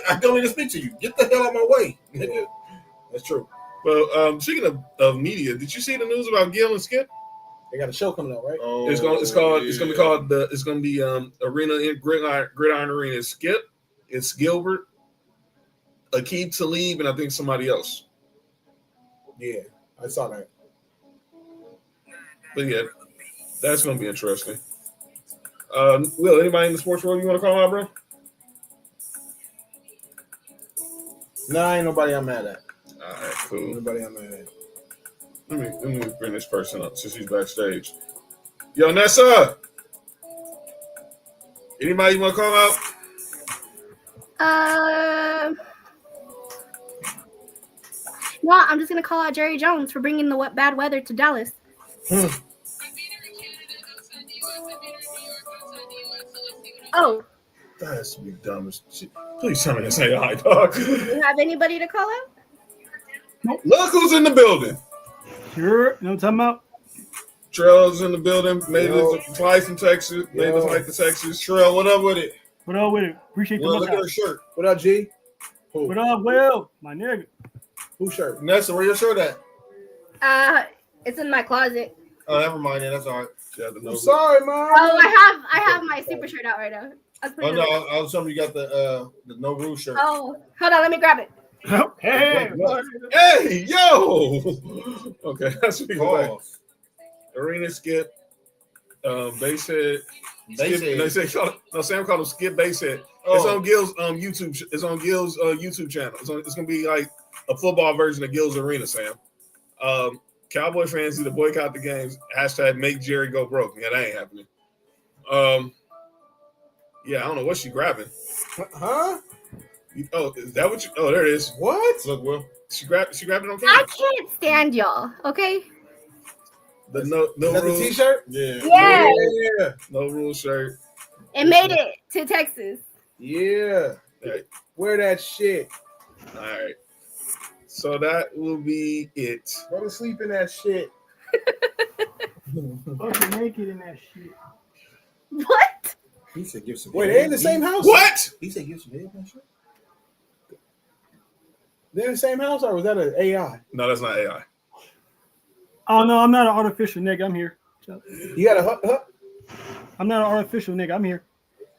I don't need to speak to you. Get the hell out of my way. That's true. Well, speaking of media, did you see the news about Gil and Skip? They got a show coming out, right? Oh, it's gonna be Arena in Gridiron Arena. It's Skip, it's Gilbert, Aqib Talib, and I think somebody else. Yeah, I saw that. But yeah, that's gonna be interesting. Will, anybody in the sports world you want to call out, bro? Nah, ain't nobody I'm mad at. All right, cool. Nobody I'm mad at. Let me bring this person up since he's backstage. Yo, Nessa. Anybody you want to call out? No, I'm just gonna call out Jerry Jones for bringing the bad weather to Dallas. Oh. That's the dumbest shit. Please tell me this ain't high, dog. Do you have anybody to call out? Look who's in the building. Sure. You know what I'm talking about? Trell's in the building. Made it fly from Texas. Made it fly to Texas. Trell, what up with it? What up with it? Appreciate the Look at her shirt. What up, G? Who? What up, Will? My nigga. Who shirt? Nessa, where your shirt at? It's in my closet. Oh, never mind. Then that's all right. I'm sorry, man. Oh, I have my super shirt out right now. Oh no, I was telling you got the no rule shirt. Oh, hold on, let me grab it. Hey, yo. Okay, that's what you Arena Skip. Basehead. Sam called him Skip Basehead. It's on Gil's YouTube. It's on Gil's YouTube channel. It's gonna be like a football version of Gil's Arena, Sam. Cowboy fans need to boycott the games. # make Jerry go broke. Yeah, that ain't happening. Yeah, I don't know what she grabbing. Huh? Oh, is that what you? Oh, there it is. What? Look, Will. She grabbed it on camera. I can't stand y'all. Okay. The no the rules T-shirt. Yeah. No rule shirt. It made it to Texas. Yeah. Right. Wear that shit. All right. So that will be it. Go to sleep in that shit. Fucking naked in that shit. What? He said give some. Wait, they in the same house? What? He said give some head that shit. They're in the same house, or was that an AI? No, that's not AI. Oh no, I'm not an artificial nigga. I'm here. You got a hut? I'm not an artificial nigga. I'm here.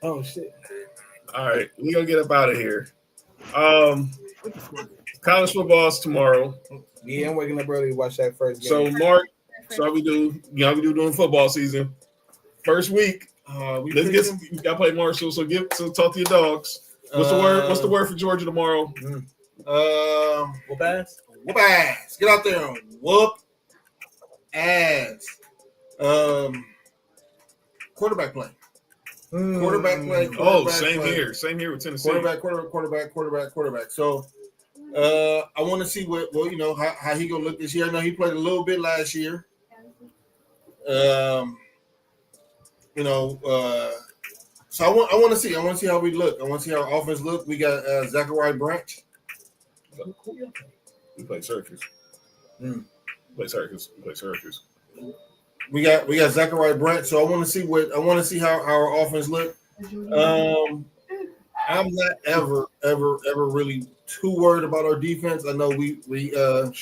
Oh shit! All right, we gonna get up out of here. College football's tomorrow. Yeah, I'm waking up early to watch that first game. So Mark, so how we do? We do during football season. First week. We gotta play Marshall. So talk to your dogs. What's the word? What's the word for Georgia tomorrow? Whoop ass. Whoop ass. Get out there and whoop ass. Quarterback play. Quarterback play. Same here. Same here with Tennessee. Quarterback. So I want to see how he gonna look this year. I know he played a little bit last year. So I want to see how we look. I want to see how our offense look. We got Zachariah Branch. We play Syracuse. We got Zachariah Branch. So I want to see how our offense look. I'm not ever really too worried about our defense. I know we reload,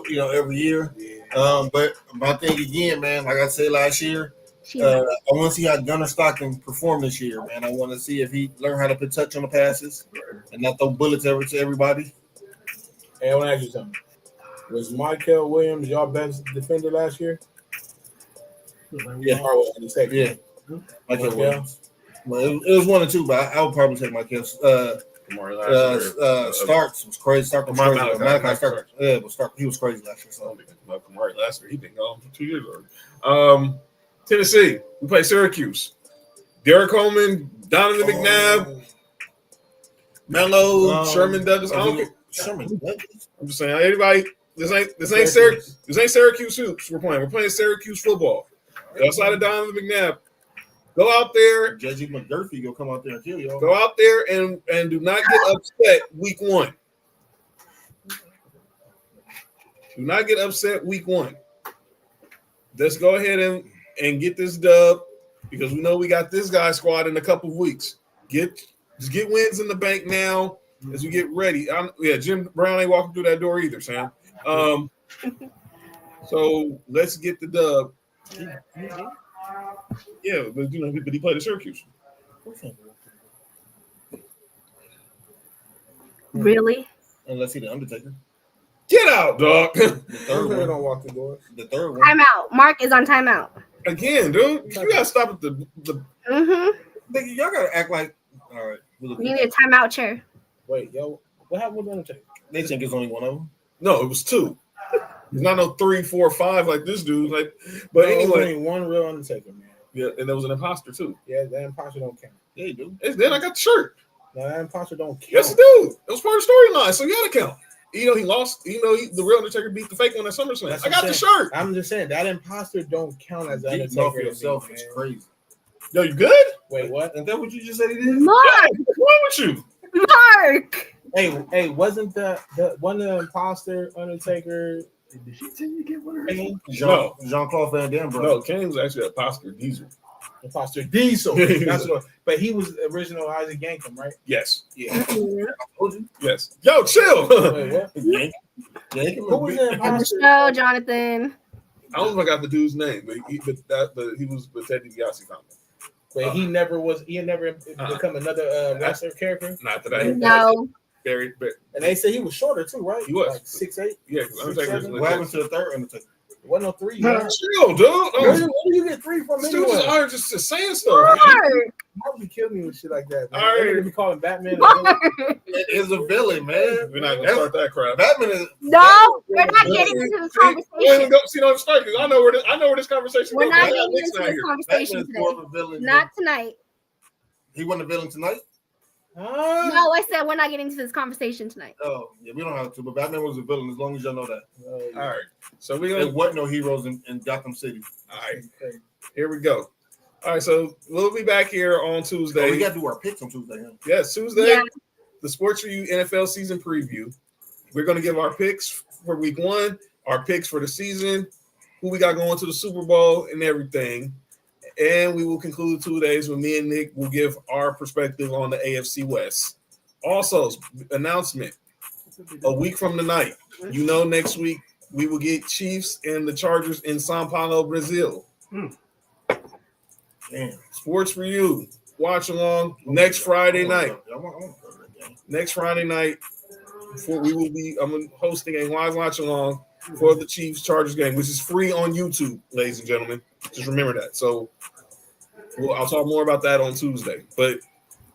every year. But my thing again, man, like I said last year, I want to see how Gunnar Stockton perform this year, man. I want to see if he learn how to put touch on the passes and not throw bullets to everybody. Hey, I want to ask you something. Was Michael Williams your best defender last year? Yeah. Yeah. Michael Williams. Well, it was 1 or 2, but I would probably take Michael. Starks was crazy. Starks was crazy. Malachi Starks. Yeah, but Starks, he was crazy last year. So Kamari last year, he been gone for 2 years already. Tennessee, we play Syracuse. Derek Coleman, Donovan McNabb, Mello, Sherman Douglas. Sherman Douglas. I'm just saying, everybody. This ain't Syracuse hoops. We're playing Syracuse football. Outside of Donovan McNabb, go out there. Judgy McDurphy go come out there and kill y'all. Go out there and do not get upset week 1. Do not get upset week 1. Let's go ahead and get this dub because we know we got this guy squad in a couple of weeks. Just get wins in the bank now as we get ready. Jim Brown ain't walking through that door either, Sam. So let's get the dub. Yeah, but he played at Syracuse. Really? Unless he's the Undertaker. Get out, dog. The third one don't walk the door. The third one. Timeout. Mark is on timeout. Again, dude. You gotta stop at the Nigga, y'all gotta act like all right. You need a timeout chair. Wait, yo, what happened with the Undertaker? They think it's only one of them. No, it was 2. It's not no 3, 4, 5 like this dude. But anyway, only one real Undertaker, man. Yeah, and there was an imposter too. Yeah, that imposter don't count. Yeah, you do. Then I got the shirt. No, that imposter don't count. Yes, it do. It was part of the storyline, so you gotta count. He lost. The real Undertaker beat the fake one at SummerSlam. I got the shirt. I'm just saying that imposter don't count as an Undertaker. Undertaker Yourself is crazy. Yo, you good? Wait, what? Is that what you just said he did? Mark! What's wrong with you? Mark! Hey, wasn't the imposter Undertaker Did she tell you to get one of her? Jean-Claude Van Damme, bro. No, Kane was actually a Oscar Diesel. Foster Diesel. That's what. But he was original Isaac Yankem, right? Yes. Yeah. Yes. Yo, chill. Wait, what? Who was that? No, Jonathan. I don't know if I got the dude's name, but he was with Ted DiBiase family. But he never was. He had never become another wrestler character. Not that I. No. Very. And they said he was shorter too, right? He was like 6'8". Yeah. What happened to the third Undertaker? It wasn't no 3. Chill, dude. Where do you get 3 from? Dude was Anyway? just saying stuff. How would you kill me with shit like that? Man? All right. They're gonna be calling Batman. It is a villain, man. We're not gonna start that crap. Batman is. No, we're not getting into this conversation. Don't start because I know where this conversation We're goes. not getting into this conversation today. Not tonight. He wasn't a villain tonight? No, I said we're not getting into this conversation tonight. Oh, yeah, we don't have to. But Batman was a villain, as long as y'all know that. All right. So we're There gonna. wasn't no heroes in Gotham City. All right. Here we go. All right. So we'll be back here on Tuesday. Oh, we got to do our picks on Tuesday. Huh? Yes, Tuesday. Yeah. The Sports4U NFL season preview. We're going to give our picks for week 1, our picks for the season, who we got going to the Super Bowl and everything. And we will conclude 2 days when me and Nick will give our perspective on the AFC West. Also, announcement, a week from tonight, next week we will get Chiefs and the Chargers in Sao Paulo, Brazil. Damn. Sports4U, watch along next Friday night. Next Friday night, I'm hosting a live watch along for the Chiefs Chargers game, which is free on YouTube, ladies and gentlemen. Just remember that. So I'll talk more about that on Tuesday. But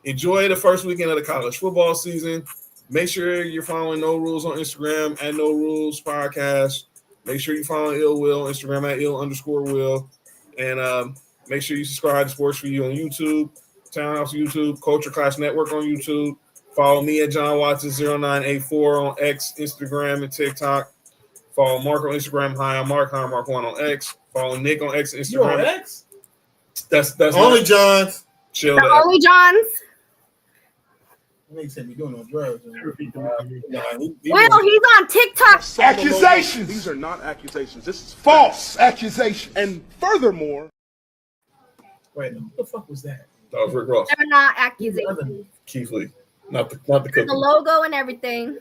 enjoy the first weekend of the college football season. Make sure you're following No Rules on Instagram at No Rules Podcast. Make sure you follow Ill Will on Instagram at Ill_Will. And make sure you subscribe to Sports4U on YouTube, Townhouse YouTube, Culture Clash Network on YouTube. Follow me at John Watson0984 on X, Instagram, and TikTok. Follow Mark on Instagram, Hi Mark 1 on X. Follow Nick on X, Instagram. You on X? That's Only John's. Chill. The only Johns. They said me doing no drugs. Well, he's on TikTok. Accusations. These are not accusations. This is false accusation. And furthermore, Wait, who the fuck was that? That was Rick Ross. They're not accusations. Keith Lee. Not the cookie. The logo and everything.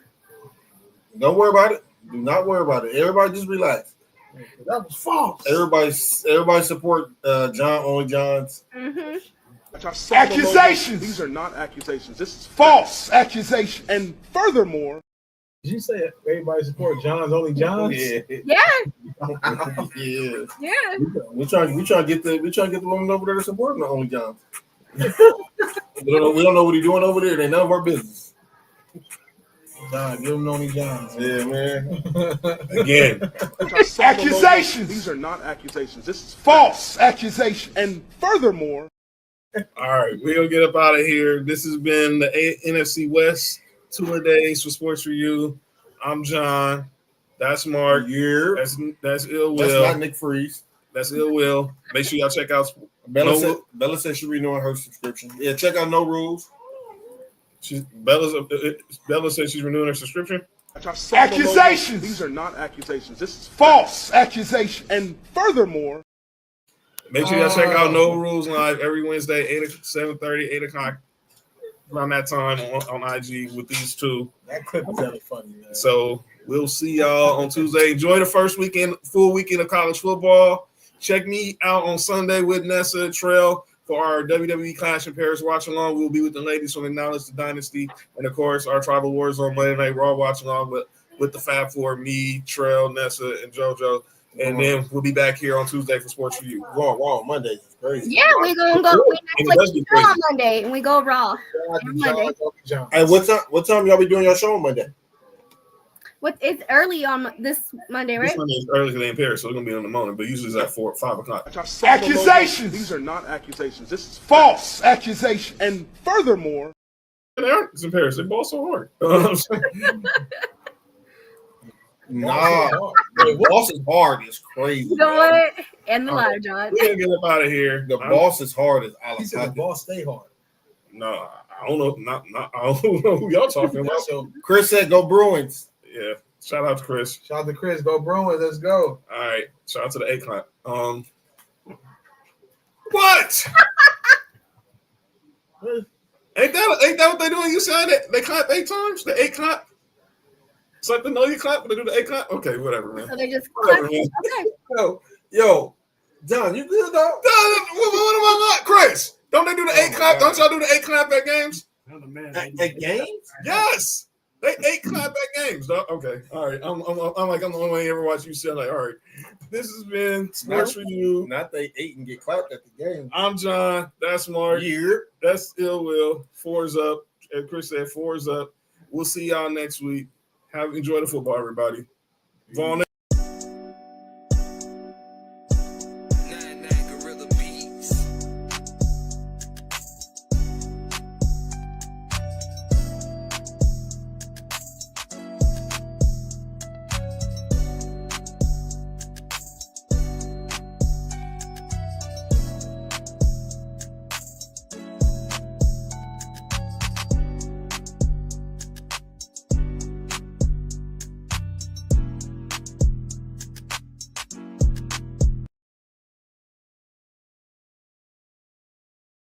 Don't worry about it. Do not worry about it. Everybody just relax. That was false. Everybody support John Only John's. Mm-hmm. accusations. These are not accusations. This is false accusation. And furthermore, did you say everybody support John's Only John's? Yeah. Yeah. Yeah. We trying to get the women over there to support the Only John's. we don't know what he's doing over there. They none of our business. John, give him Only John's. Yeah, man. Again. accusations. These are not accusations. This is false accusation. And furthermore. All right, we're going to get up out of here. This has been the NFC West 2 days for Sports4U. I'm John. That's Mark. Yeah. That's Ill Will. That's not Nick Freeze. That's Ill Will. Make sure y'all check out Bella said she's renewing her subscription. Yeah, check out No Rules. Bella said she's renewing her subscription. Accusations. These are not accusations. This is false accusation. And furthermore. Make sure y'all check out No Rules Live every Wednesday, 7:30, 8 o'clock, around that time on IG with these two. That clip is really funny, man. So we'll see y'all on Tuesday. Enjoy the first full weekend of college football. Check me out on Sunday with Nessa Trail for our WWE Clash in Paris watch along. We'll be with the ladies from Acknowledge the Dynasty, and of course our Tribal Wars on Monday Night Raw watch along with the Fab Four, me, Trail, Nessa, and JoJo. And then we'll be back here on Tuesday for Sports4U. Raw Monday is crazy. Yeah, we're gonna go. We Netflix on Monday, and we go Raw every Monday. Hey, what time y'all be doing your show on Monday? It's early on this Monday, right? This Monday is early because they're in Paris, so it's gonna be in the morning. But usually it's at 4 or 5 o'clock. Accusations. These are not accusations. This is false accusation. And furthermore, it's in Paris. They ball so hard. Nah, the boss is hard. It's crazy. You know what? And the ladder, John. We're gonna get up out of here. The boss is hard as He said the boss stay hard. No, I don't know. I don't know who y'all talking about. So Chris said, "Go Bruins." Yeah, Shout out to Chris. Shout out to Chris. Go Bruins. Let's go. All right. Shout out to the A clap. What? Ain't that what they do in UCLA? They clap 8 times? The 8 clap? It's like the no you clap, but they do the 8 clap? Okay, whatever, man. So they just Whatever, man. okay. Yo, John, you good though? What am I not? Chris, don't they do the 8 clap? Don't y'all do the 8 clap at games? At games? Yes. They 8 clap at games, dog. Okay. All right. I'm the only one ever watch UCLA. All right. This has been Sports for You. Not they 8 and get clapped at the game. I'm John. That's Mark. That's Ill Will. 4's up. As Chris said, 4's up. We'll see y'all next week. Enjoy the football, everybody. Vaughn.